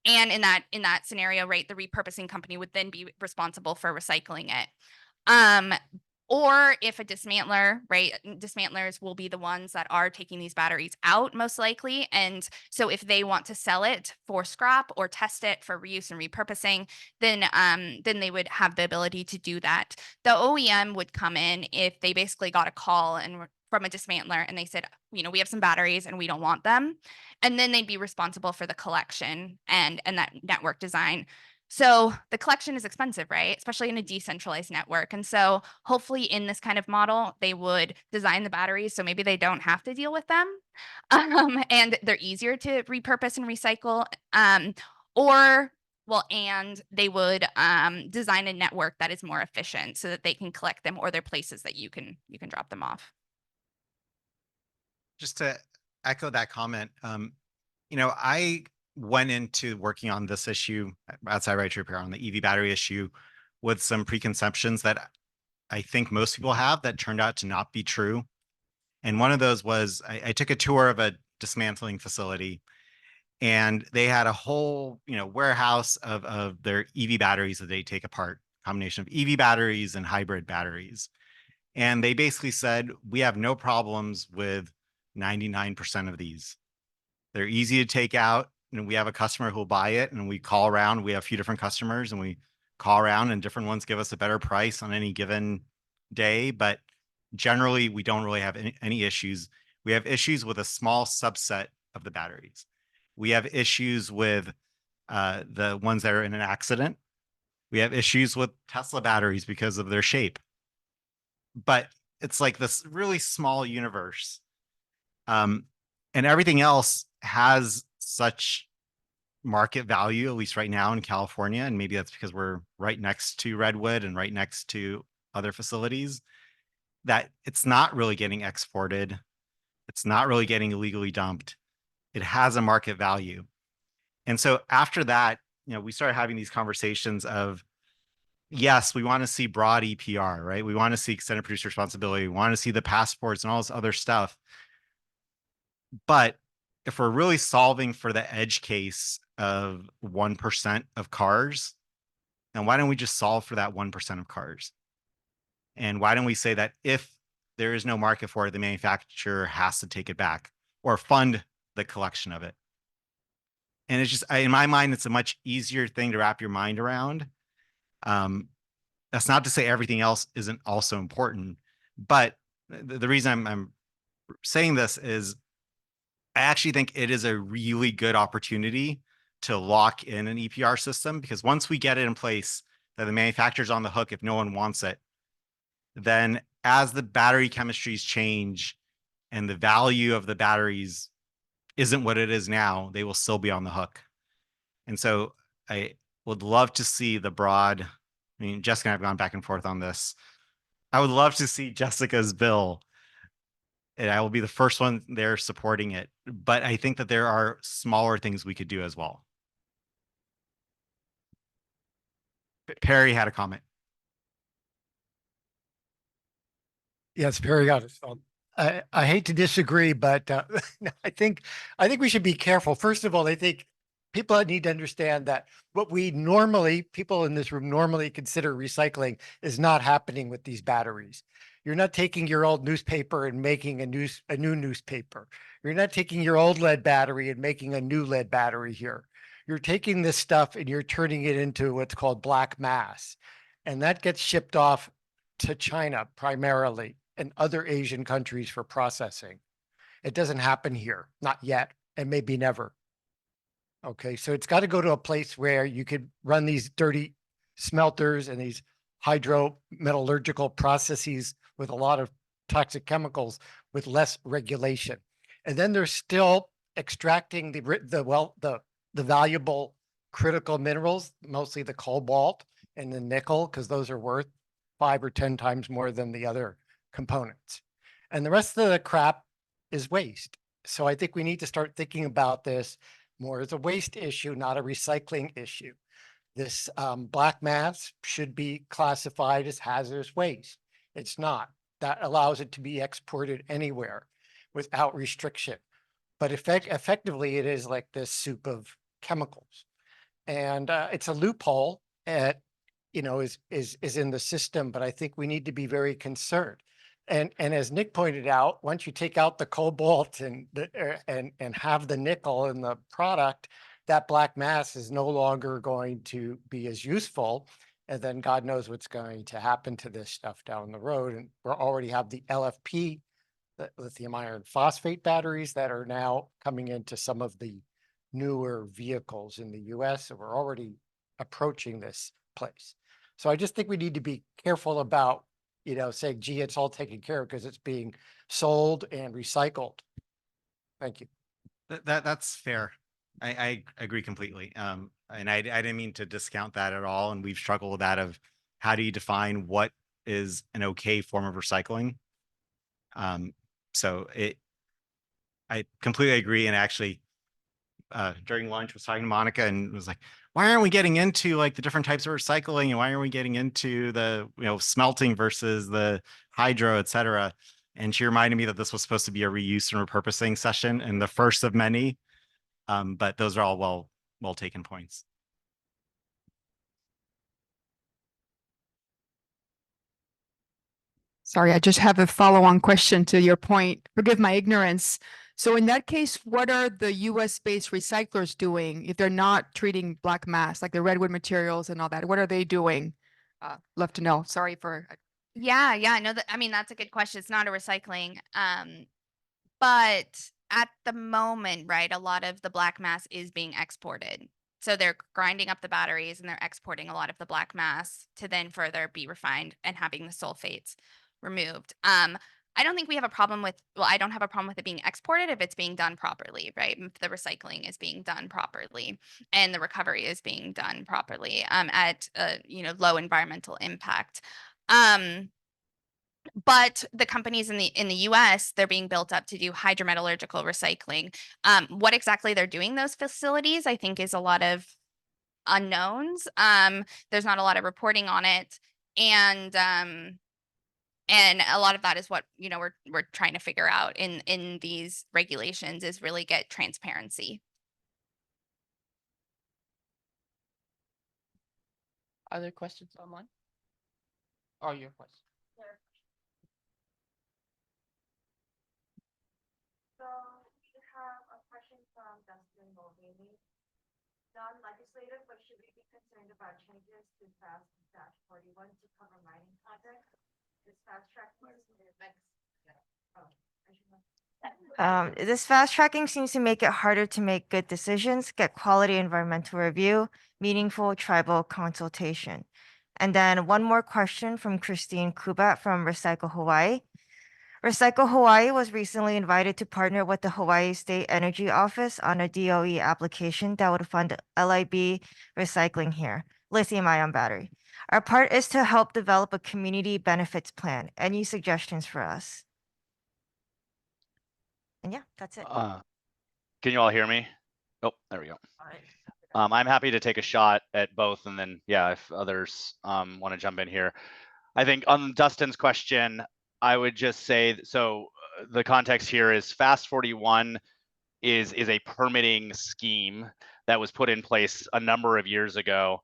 And in that scenario, right, the repurposing company would then be responsible for recycling it. Or if a dismantler, right, dismantlers will be the ones that are taking these batteries out most likely. And so if they want to sell it for scrap or test it for reuse and repurposing, then they would have the ability to do that. The OEM would come in if they basically got a call from a dismantler and they said, we have some batteries and we don't want them. And then they'd be responsible for the collection and that network design. So the collection is expensive, right? Especially in a decentralized network. And so hopefully in this kind of model, they would design the batteries so maybe they don't have to deal with them. And they're easier to repurpose and recycle. And they would design a network that is more efficient so that they can collect them, or there are places that you can drop them off. Just to echo that comment, I went into working on this issue outside Right to Repair on the EV battery issue with some preconceptions that I think most people have that turned out to not be true. And one of those was I took a tour of a dismantling facility, and they had a whole, warehouse of their EV batteries that they take apart, combination of EV batteries and hybrid batteries. And they basically said, we have no problems with 99% of these. They're easy to take out. And we have a customer who will buy it, and we call around. We have a few different customers and we call around, and different ones give us a better price on any given day. But generally, we don't really have any issues. We have issues with a small subset of the batteries. We have issues with the ones that are in an accident. We have issues with Tesla batteries because of their shape. But it's like this really small universe. And everything else has such market value, at least right now in California. And maybe that's because we're right next to Redwood and right next to other facilities, that it's not really getting exported. It's not really getting illegally dumped. It has a market value. And so after that, we started having these conversations of, yes, we want to see broad EPR, right? We want to see extended producer responsibility. We want to see the passports and all this other stuff. But if we're really solving for the edge case of 1% of cars, then why don't we just solve for that 1% of cars? And why don't we say that if there is no market for it, the manufacturer has to take it back or fund the collection of it? And it's just, in my mind, it's a much easier thing to wrap your mind around. That's not to say everything else isn't also important, but the reason I'm saying this is I actually think it is a really good opportunity to lock in an EPR system, because once we get it in place that the manufacturer's on the hook if no one wants it, then as the battery chemistries change and the value of the batteries isn't what it is now, they will still be on the hook. And so I would love to see the broad, I mean, Jessica and I have gone back and forth on this. I would love to see Jessica's bill, and I will be the first one there supporting it. But I think that there are smaller things we could do as well. Perry had a comment. Yes, very honest. I hate to disagree, but I think we should be careful. First of all, I think people need to understand that what people in this room normally consider recycling is not happening with these batteries. You're not taking your old newspaper and making a new newspaper. You're not taking your old lead battery and making a new lead battery here. You're taking this stuff and you're turning it into what's called black mass. And that gets shipped off to China primarily and other Asian countries for processing. It doesn't happen here, not yet, and maybe never. Okay, so it's got to go to a place where you could run these dirty smelters and these hydrometallurgical processes with a lot of toxic chemicals with less regulation. And then they're still extracting the valuable critical minerals, mostly the cobalt and the nickel, because those are worth 5 or 10 times more than the other components. And the rest of the crap is waste. So I think we need to start thinking about this more as a waste issue, not a recycling issue. This black mass should be classified as hazardous waste. It's not. That allows it to be exported anywhere without restriction. But effectively, it is like this soup of chemicals. And it's a loophole at, is in the system, but I think we need to be very concerned. And as Nick pointed out, once you take out the cobalt and have the nickel in the product, that black mass is no longer going to be as useful. And then God knows what's going to happen to this stuff down the road. And we already have the LFP, the lithium iron phosphate batteries that are now coming into some of the newer vehicles in the US. So we're already approaching this place. So I just think we need to be careful about, saying, gee, it's all taken care of because it's being sold and recycled. Thank you. That's fair. I agree completely. And I didn't mean to discount that at all. And we've struggled with that of how do you define what is an okay form of recycling? So I completely agree. And actually, during lunch was talking to Monica and was like, why aren't we getting into like the different types of recycling, and why aren't we getting into the smelting versus the hydro, et cetera? And she reminded me that this was supposed to be a reuse and repurposing session and the first of many. But those are all well taken points. Sorry, I just have a follow-on question to your point. Forgive my ignorance. So in that case, what are the US-based recyclers doing if they're not treating black mass, like the redwood materials and all that? What are they doing? Love to know. Sorry for. Yeah, no, I mean, that's a good question. It's not a recycling. But at the moment, right, a lot of the black mass is being exported. So they're grinding up the batteries and they're exporting a lot of the black mass to then further be refined and having the sulfates removed. I don't think we have a problem with, I don't have a problem with it being exported if it's being done properly, right? If the recycling is being done properly and the recovery is being done properly at low environmental impact. But the companies in the US, they're being built up to do hydrometallurgical recycling. What exactly they're doing those facilities, I think, is a lot of unknowns. There's not a lot of reporting on it. And a lot of that is what, you know, we're trying to figure out in these regulations, is really get transparency. Other questions online? Or your question? So we have a question from Dustin Mulvaney. Non-legislative, but should we be concerned about changes to FAST-41 to cover mining projects? This fast tracking this fast tracking seems to make it harder to make good decisions, get quality environmental review, meaningful tribal consultation. And then one more question from Christine Kubat from Recycle Hawaii. Recycle Hawaii was recently invited to partner with the Hawaii State Energy Office on a DOE application that would fund LIB recycling here, lithium-ion battery. Our part is to help develop a community benefits plan. Any suggestions for us? And yeah, that's it. Can you all hear me? Oh, there we go. I'm happy to take a shot at both, and then yeah, if others want to jump in here. I think on Dustin's question, I would just say, so the context here is FAST-41 is a permitting scheme that was put in place a number of years ago,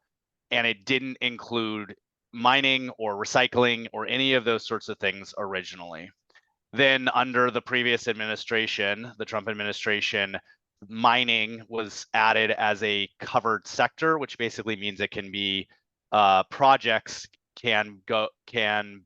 and it didn't include mining or recycling or any of those sorts of things originally. Then under the previous administration, the Trump administration, mining was added as a covered sector, which basically means it can be projects can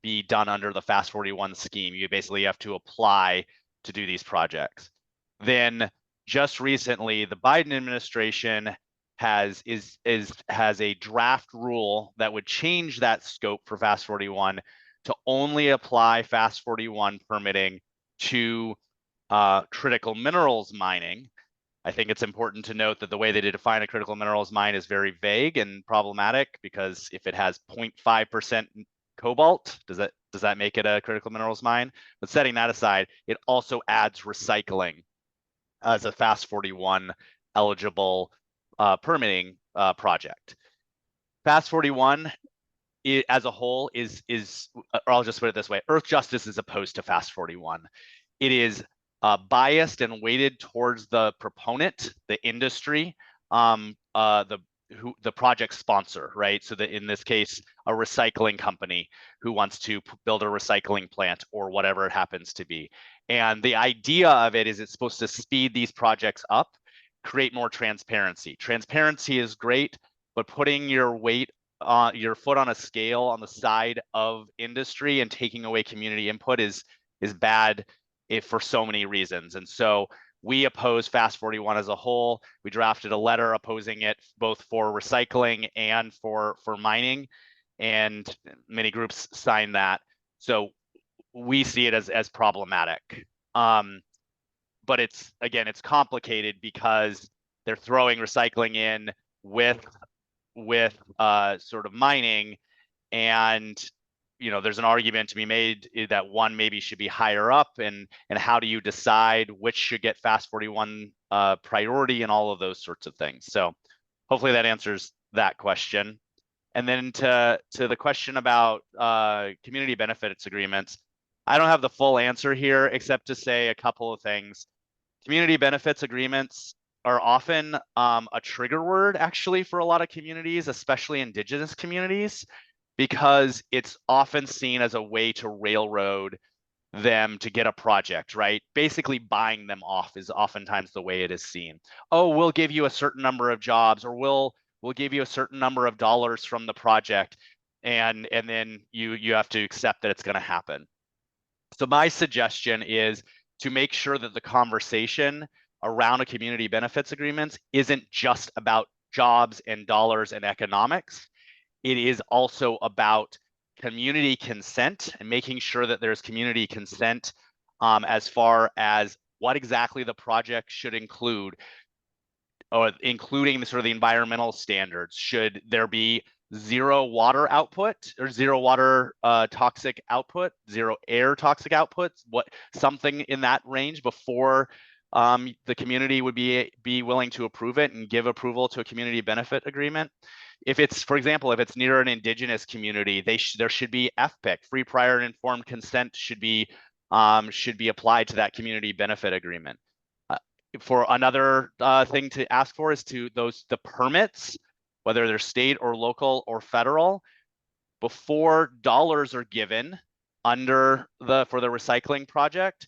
be done under the FAST-41 scheme. You basically have to apply to do these projects. Then just recently, the Biden administration has a draft rule that would change that scope for FAST-41 to only apply FAST-41 permitting to critical minerals mining. I think it's important to note that the way they define a critical minerals mine is very vague and problematic, because if it has 0.5% cobalt, does that make it a critical minerals mine? But setting that aside, it also adds recycling as a FAST-41 eligible permitting project. FAST-41 as a whole is, or I'll just put it this way, Earth Justice is opposed to FAST-41. It is biased and weighted towards the proponent, the industry, the project sponsor, right? So that in this case, a recycling company who wants to build a recycling plant or whatever it happens to be. And the idea of it is it's supposed to speed these projects up, create more transparency. Transparency is great, but putting your foot on a scale on the side of industry and taking away community input is bad for so many reasons. And so we oppose FAST-41 as a whole. We drafted a letter opposing it both for recycling and for mining, and many groups signed that. So we see it as problematic. But it's complicated because they're throwing recycling in with sort of mining, and you know, there's an argument to be made that one maybe should be higher up, and how do you decide which should get FAST-41 priority and all of those sorts of things. So hopefully that answers that question. And then to the question about community benefits agreements, I don't have the full answer here except to say a couple of things. Community benefits agreements are often a trigger word actually for a lot of communities, especially Indigenous communities, because it's often seen as a way to railroad them to get a project, right? Basically buying them off is oftentimes the way it is seen. Oh, we'll give you a certain number of jobs, or we'll give you a certain number of dollars from the project, and then you have to accept that it's going to happen. So my suggestion is to make sure that the conversation around a community benefits agreement isn't just about jobs and dollars and economics. It is also about community consent and making sure that there's community consent as far as what exactly the project should include, or including the sort of the environmental standards. Should there be zero water output or zero water toxic output, zero air toxic outputs, something in that range before the community would be willing to approve it and give approval to a community benefit agreement. If it's, for example, if it's near an indigenous community, there should be FPIC, free, prior, and informed consent should be applied to that community benefit agreement. For another thing to ask for is the permits, whether they're state or local or federal, before dollars are given for the recycling project,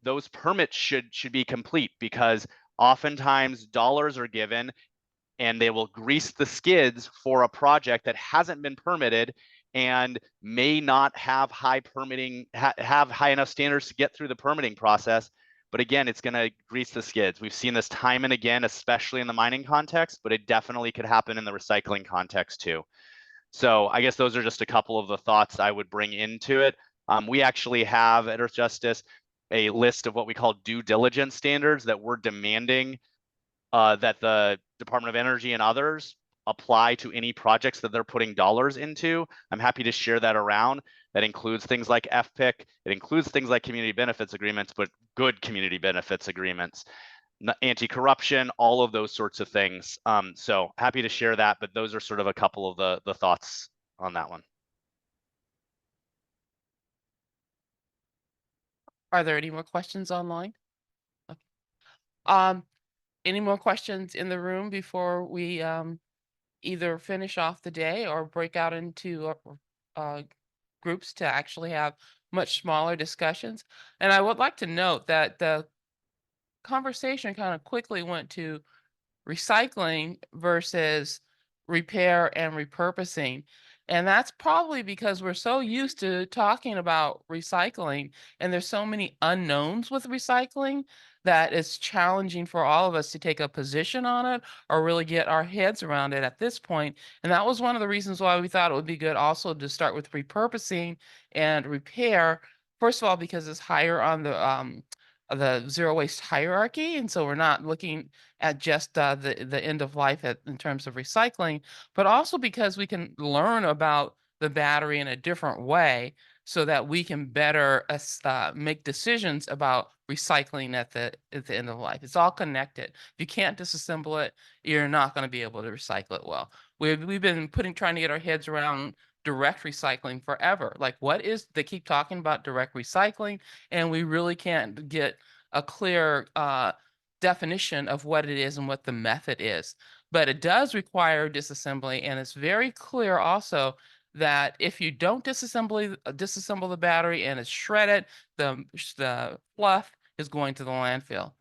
those permits should be complete, because oftentimes dollars are given and they will grease the skids for a project that hasn't been permitted and may not have high have high enough standards to get through the permitting process. But again, it's going to grease the skids. We've seen this time and again, especially in the mining context, but it definitely could happen in the recycling context too. So I guess those are just a couple of the thoughts I would bring into it. We actually have at Earth Justice a list of what we call due diligence standards that we're demanding that the Department of Energy and others apply to any projects that they're putting dollars into. I'm happy to share that around. That includes things like FPIC. It includes things like community benefits agreements, but good community benefits agreements, anti-corruption, all of those sorts of things. So happy to share that, but those are sort of a couple of the thoughts on that one. Are there any more questions online? Okay. Any more questions in the room before we either finish off the day or break out into groups to actually have much smaller discussions? And I would like to note that the conversation kind of quickly went to recycling versus repair and repurposing. And that's probably because we're so used to talking about recycling, and there's so many unknowns with recycling that it's challenging for all of us to take a position on it or really get our heads around it at this point. And that was one of the reasons why we thought it would be good also to start with repurposing and repair. First of all, because it's higher on the zero waste hierarchy, and so we're not looking at just the end of life in terms of recycling, but also because we can learn about the battery in a different way so that we can better make decisions about recycling at the end of life. It's all connected. If you can't disassemble it, you're not going to be able to recycle it well. We've been trying to get our heads around direct recycling forever. Like, they keep talking about direct recycling, and we really can't get a clear definition of what it is and what the method is. But it does require disassembly, and it's very clear also that if you don't disassemble the battery and it's shredded, the fluff is going to the landfill.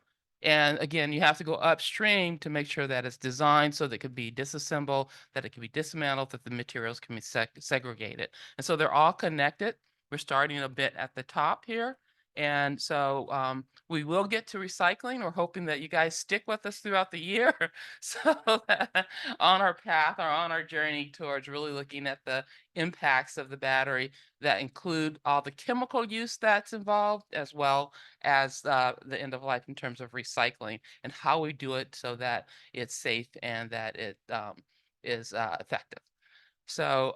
And again, you have to go upstream to make sure that it's designed so that it could be disassembled, that it can be dismantled, that the materials can be segregated. And so they're all connected. We're starting a bit at the top here. And so we will get to recycling. We're hoping that you guys stick with us throughout the year. So that on our path or on our journey towards really looking at the impacts of the battery that include all the chemical use that's involved, as well as the end of life in terms of recycling and how we do it so that it's safe and that it is effective. So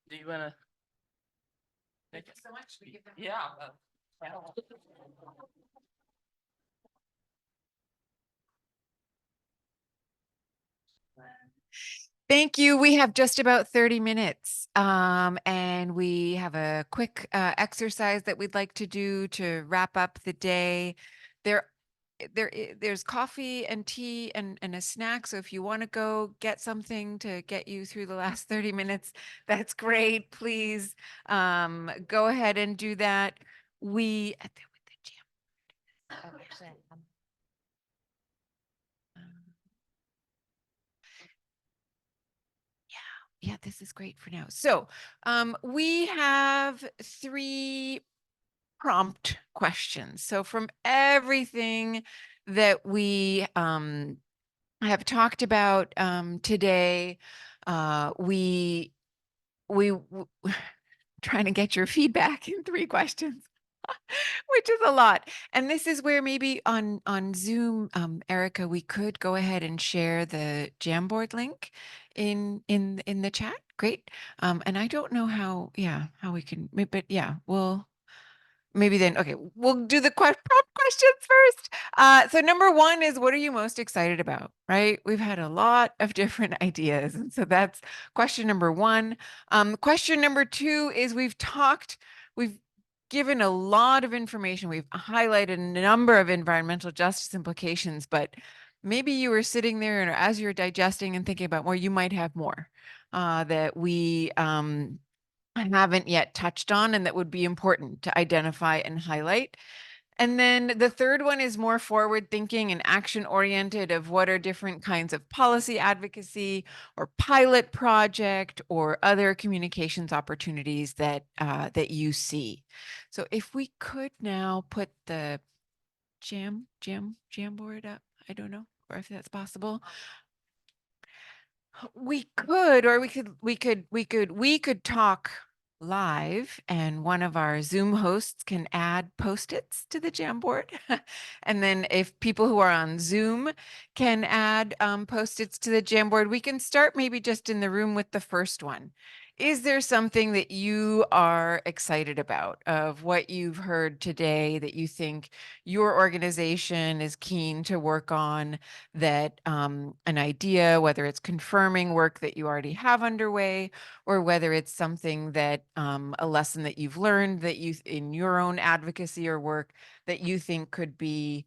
do you want to? Thank you so much. Yeah. Thank you. We have just about 30 minutes, and we have a quick exercise that we'd like to do to wrap up the day. There's coffee and tea and a snack. So if you want to go get something to get you through the last 30 minutes, that's great. Please go ahead and do that. Yeah, this is great for now. So we have 3 prompt questions. So from everything that we have talked about today, we trying to get your feedback in 3 questions. Which is a lot. And this is where maybe on Zoom, Erica, we could go ahead and share the Jamboard link in the chat. Great. And I don't know how we can, but yeah, maybe then, okay, we'll do the prompt questions first. So number one is, what are you most excited about, right? We've had a lot of different ideas. And so that's question number one. Question number two is we've given a lot of information. We've highlighted a number of environmental justice implications, but maybe you were sitting there and as you're digesting and thinking about more, you might have more that we haven't yet touched on and that would be important to identify and highlight. And then the third one is more forward thinking and action oriented of what are different kinds of policy advocacy or pilot project or other communications opportunities that that you see. So if we could now put the Jamboard up, I don't know, or if that's possible. We could, or we could talk live and one of our Zoom hosts can add Post-its to the Jamboard. And then if people who are on Zoom can add Post-its to the Jamboard, we can start maybe just in the room with the first one. Is there something that you are excited about of what you've heard today that you think your organization is keen to work on, that an idea, whether it's confirming work that you already have underway, or whether it's something that a lesson that you've learned that you in your own advocacy or work that you think could be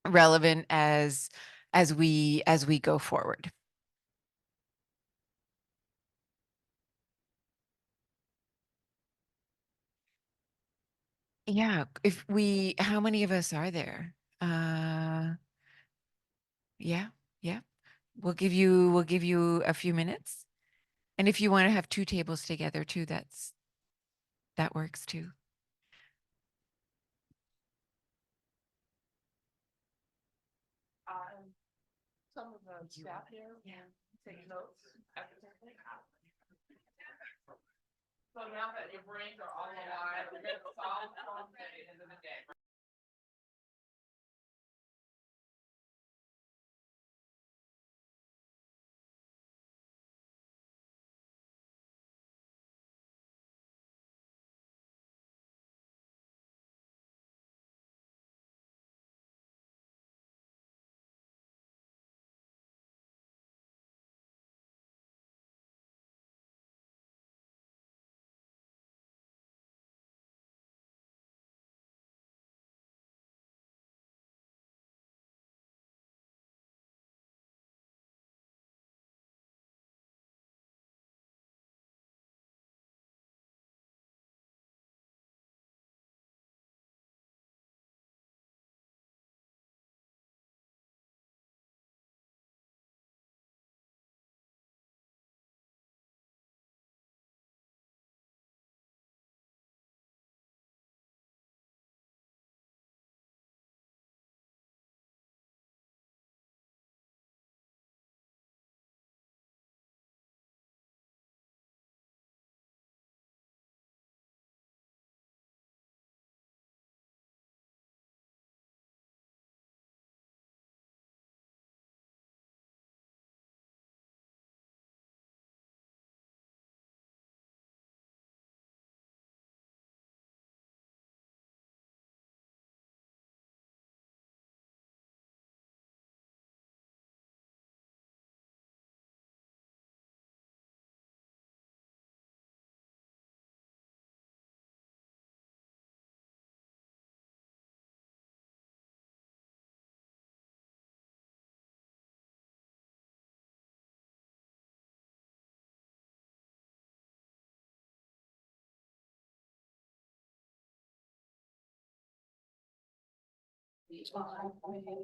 relevant as we go forward? Yeah, how many of us are there? Yeah, yeah. We'll give you a few minutes. And if you want to have two tables together too, that works too. Some of the staff here take notes at the table. So now that your brains are all alive, we're gonna solve problems at the end of the day.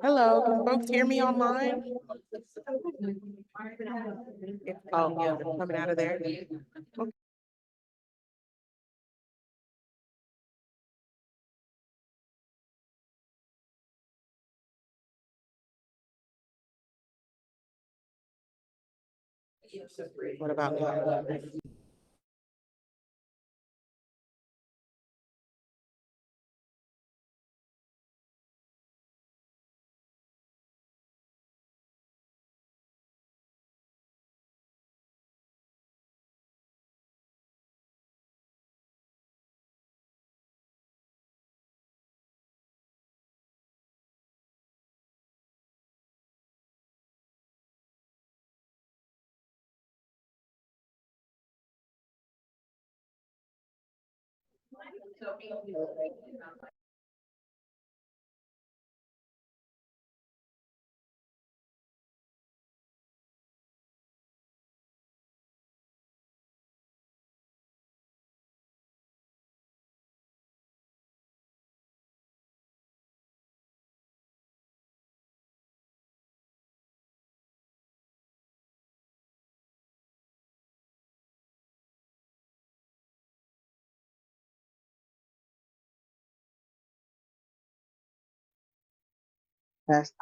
Hello, can folks hear me online? Oh, yeah, they're coming out of there. What about now? Yes.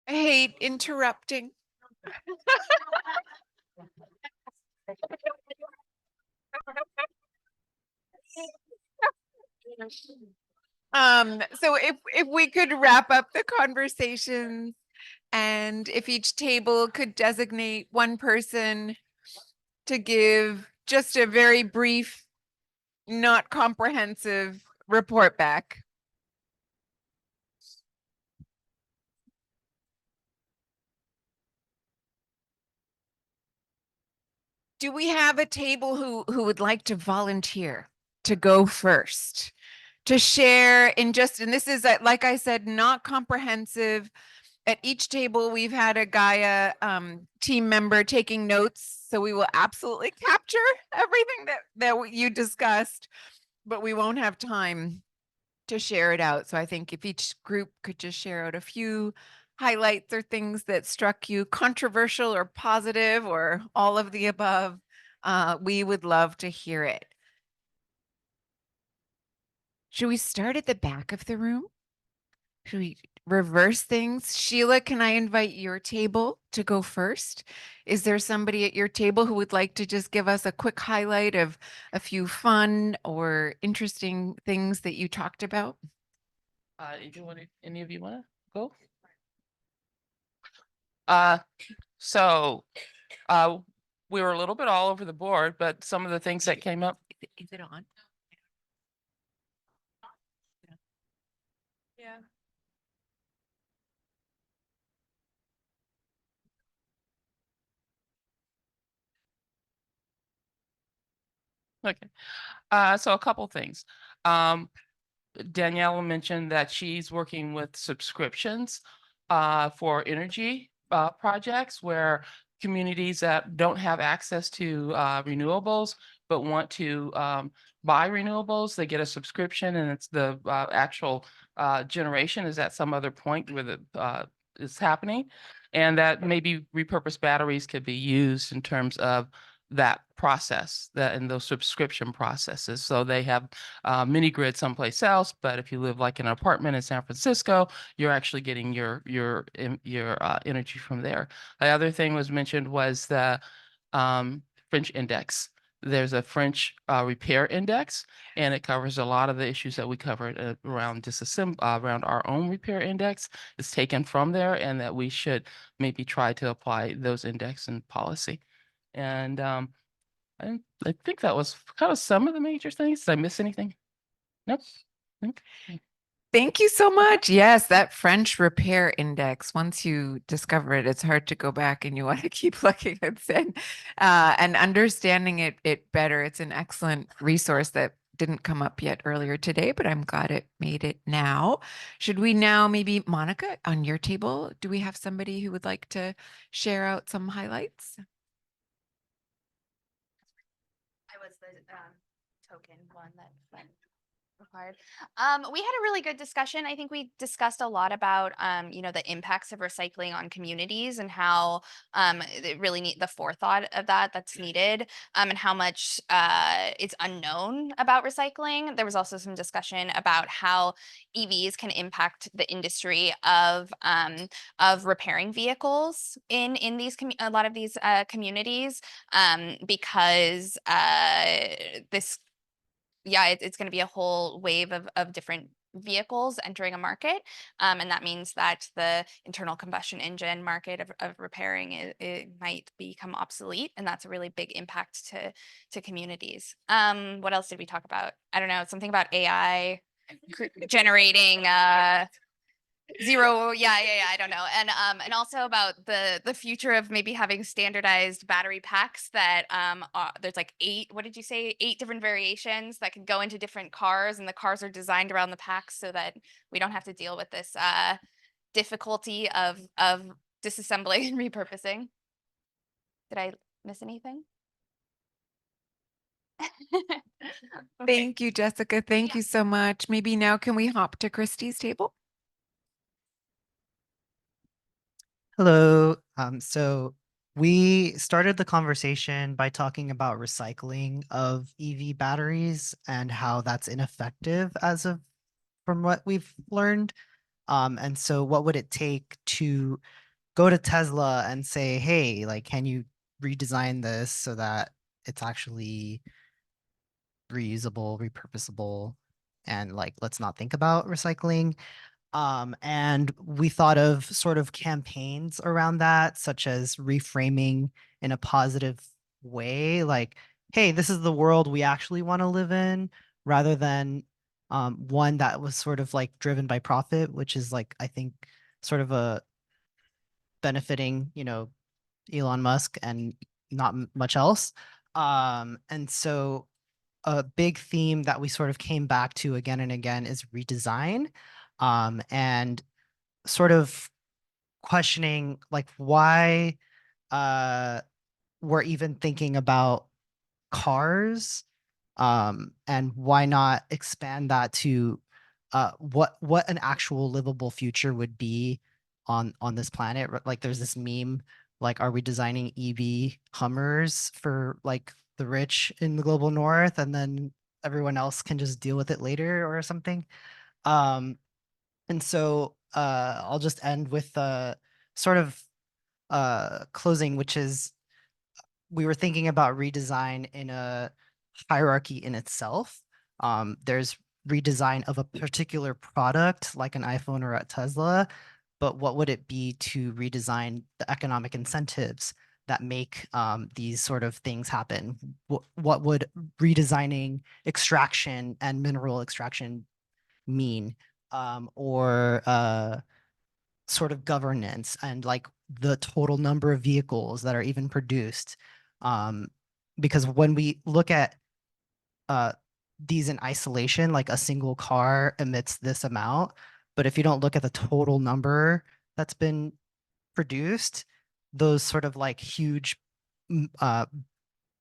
I hate interrupting. So if we could wrap up the conversation, and if each table could designate one person to give just a very brief, not comprehensive report back. Do we have a table who would like to volunteer to go first? To share in just, and this is, like I said, not comprehensive. At each table, we've had a GAIA team member taking notes, so we will absolutely capture everything that you discussed, but we won't have time to share it out. So I think if each group could just share out a few highlights or things that struck you, controversial or positive or all of the above, we would love to hear it. Should we start at the back of the room? Should we reverse things? Sheila, can I invite your table to go first? Is there somebody at your table who would like to just give us a quick highlight of a few fun or interesting things that you talked about? If you want to, any of you want to go? So we were a little bit all over the board, but some of the things that came up. Is it on? Yeah. Okay. So a couple things. Daniela mentioned that she's working with subscriptions for energy projects where communities that don't have access to renewables but want to buy renewables, they get a subscription, and it's the actual generation is at some other point where the is happening, and that maybe repurposed batteries could be used in terms of that process, that in those subscription processes. So they have mini grid someplace else, but if you live like in an apartment in San Francisco, you're actually getting your energy from there. The other thing was mentioned was the French index. There's a French repair index, and it covers a lot of the issues that we covered around around our own repair index. It's taken from there, and that we should maybe try to apply those index in policy. And I think that was kind of some of the major things. Did I miss anything? Nope. Okay. Thank you so much. Yes, that French repair index, once you discover it, it's hard to go back and you want to keep looking at it and understanding it better. It's an excellent resource that didn't come up yet earlier today, but I'm glad it made it now. Should we now maybe, Monica, on your table, do we have somebody who would like to share out some highlights? I was the token one that went required. We had a really good discussion. I think we discussed a lot about, the impacts of recycling on communities and how it really need the forethought of that's needed, and how much it's unknown about recycling. There was also some discussion about how EVs can impact the industry of repairing vehicles in these a lot of these communities, because it's going to be a whole wave of different vehicles entering a market. And that means that the internal combustion engine market of repairing it might become obsolete. And that's a really big impact to communities. What else did we talk about? I don't know, something about AI generating zero. Yeah. I don't know. And also about the future of maybe having standardized battery packs that there's like 8 different variations that could go into different cars, and the cars are designed around the packs so that we don't have to deal with this difficulty of disassembling and repurposing. Did I miss anything? Okay. Thank you, Jessica. Thank you so much. Maybe now can we hop to Christy's table? Hello. So we started the conversation by talking about recycling of EV batteries and how that's ineffective from what we've learned. And so what would it take to go to Tesla and say, hey, like, can you redesign this so that it's actually reusable, repurposable, and like, let's not think about recycling. And we thought of sort of campaigns around that, such as reframing in a positive way, like, hey, this is the world we actually want to live in, rather than one that was sort of like driven by profit, which is like, I think, sort of a benefiting, Elon Musk and not much else. And so a big theme that we sort of came back to again and again is redesign, and sort of questioning like why we're even thinking about cars, and why not expand that to what an actual livable future would be on this planet. Like there's this meme, like, are we designing EV Hummers for like the rich in the global north, and then everyone else can just deal with it later or something? And so I'll just end with sort of closing, which is we were thinking about redesign in a hierarchy in itself. There's redesign of a particular product like an iPhone or a Tesla, but what would it be to redesign the economic incentives that make these sort of things happen? What would redesigning extraction and mineral extraction mean? Or sort of governance and like the total number of vehicles that are even produced. Because when we look at these in isolation, like a single car emits this amount, but if you don't look at the total number that's been produced, those sort of like huge,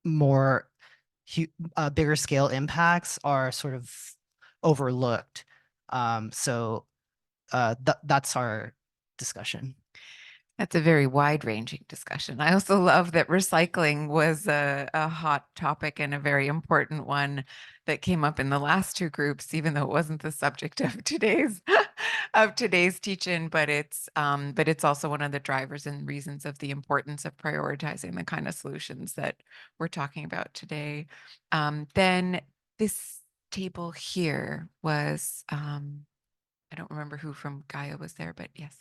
more bigger scale impacts are sort of overlooked. So that's our discussion. That's a very wide-ranging discussion. I also love that recycling was a hot topic and a very important one that came up in the last two groups, even though it wasn't the subject of today's teach-in, but it's also one of the drivers and reasons of the importance of prioritizing the kind of solutions that we're talking about today. Then this table here was, I don't remember who from GAIA was there, but yes.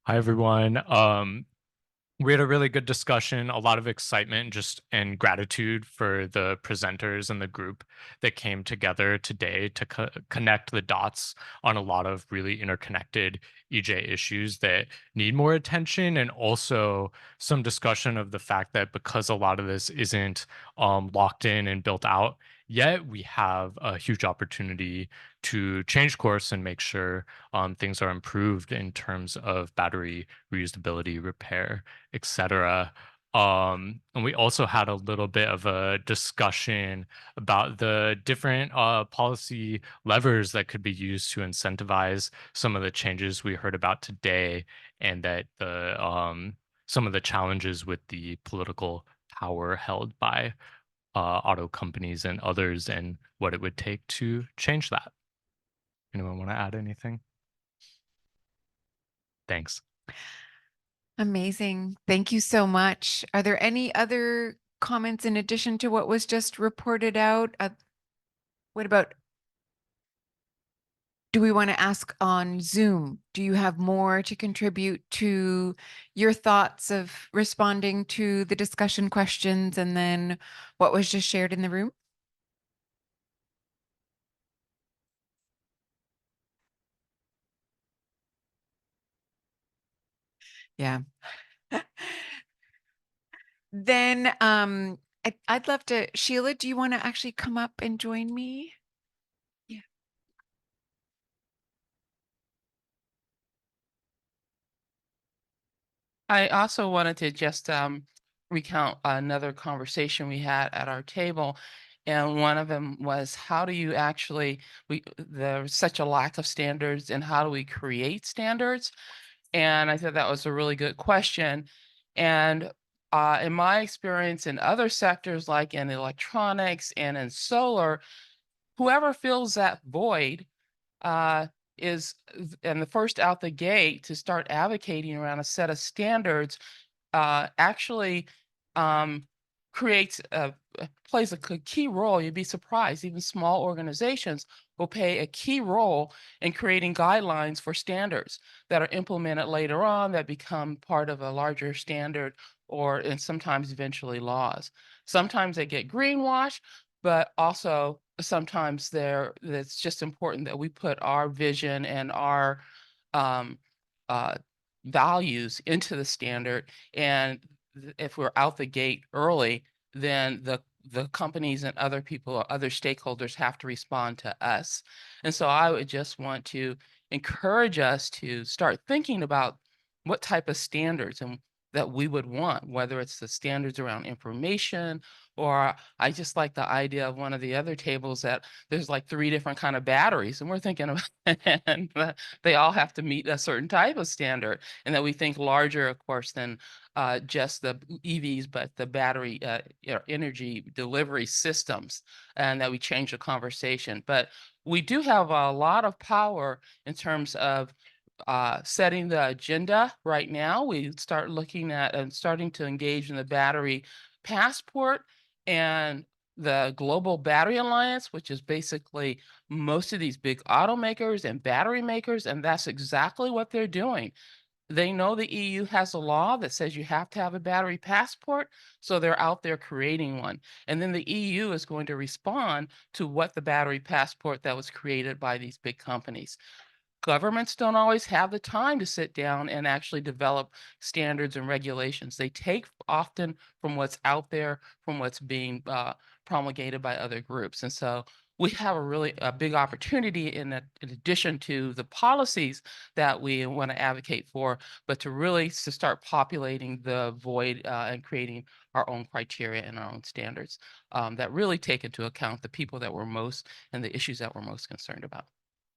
Hi, everyone. We had a really good discussion, a lot of excitement just and gratitude for the presenters and the group that came together today to connect the dots on a lot of really interconnected EJ issues that need more attention, and also some discussion of the fact that because a lot of this isn't locked in and built out yet, we have a huge opportunity to change course and make sure things are improved in terms of battery reusability, repair, etc. And we also had a little bit of a discussion about the different policy levers that could be used to incentivize some of the changes we heard about today, and that the some of the challenges with the political power held by auto companies and others, and what it would take to change that. Anyone want to add anything? Thanks. Amazing. Thank you so much. Are there any other comments in addition to what was just reported out? What about, do we want to ask on Zoom? Do you have more to contribute to your thoughts of responding to the discussion questions and then what was just shared in the room? Yeah. Then I'd love to, Sheila, do you want to actually come up and join me? Yeah. I also wanted to just recount another conversation we had at our table. And one of them was, how do you actually, there's such a lack of standards, and how do we create standards? And I thought that was a really good question. And in my experience in other sectors, like in electronics and in solar, whoever fills that void and the first out the gate to start advocating around a set of standards actually creates plays a key role. You'd be surprised, even small organizations will play a key role in creating guidelines for standards that are implemented later on that become part of a larger standard and sometimes eventually laws. Sometimes they get greenwashed, but also sometimes it's just important that we put our vision and our um, values into the standard. And if we're out the gate early, then the companies and other people or other stakeholders have to respond to us. And so I would just want to encourage us to start thinking about what type of standards and that we would want, whether it's the standards around information, or I just like the idea of one of the other tables that there's like 3 different kind of batteries, and we're thinking of and they all have to meet a certain type of standard, and that we think larger, of course, than just the EVs, but the battery energy delivery systems, and that we change the conversation. But we do have a lot of power in terms of setting the agenda right now. We start looking at and starting to engage in the battery passport and the Global Battery Alliance, which is basically most of these big automakers and battery makers, and that's exactly what they're doing. They know the EU has a law that says you have to have a battery passport, so they're out there creating one. And then the EU is going to respond to what the battery passport that was created by these big companies. Governments don't always have the time to sit down and actually develop standards and regulations. They take often from what's out there, from what's being promulgated by other groups. And so we have a big opportunity in addition to the policies that we want to advocate for, but to start populating the void and creating our own criteria and our own standards that really take into account the people that we're most and the issues that we're most concerned about.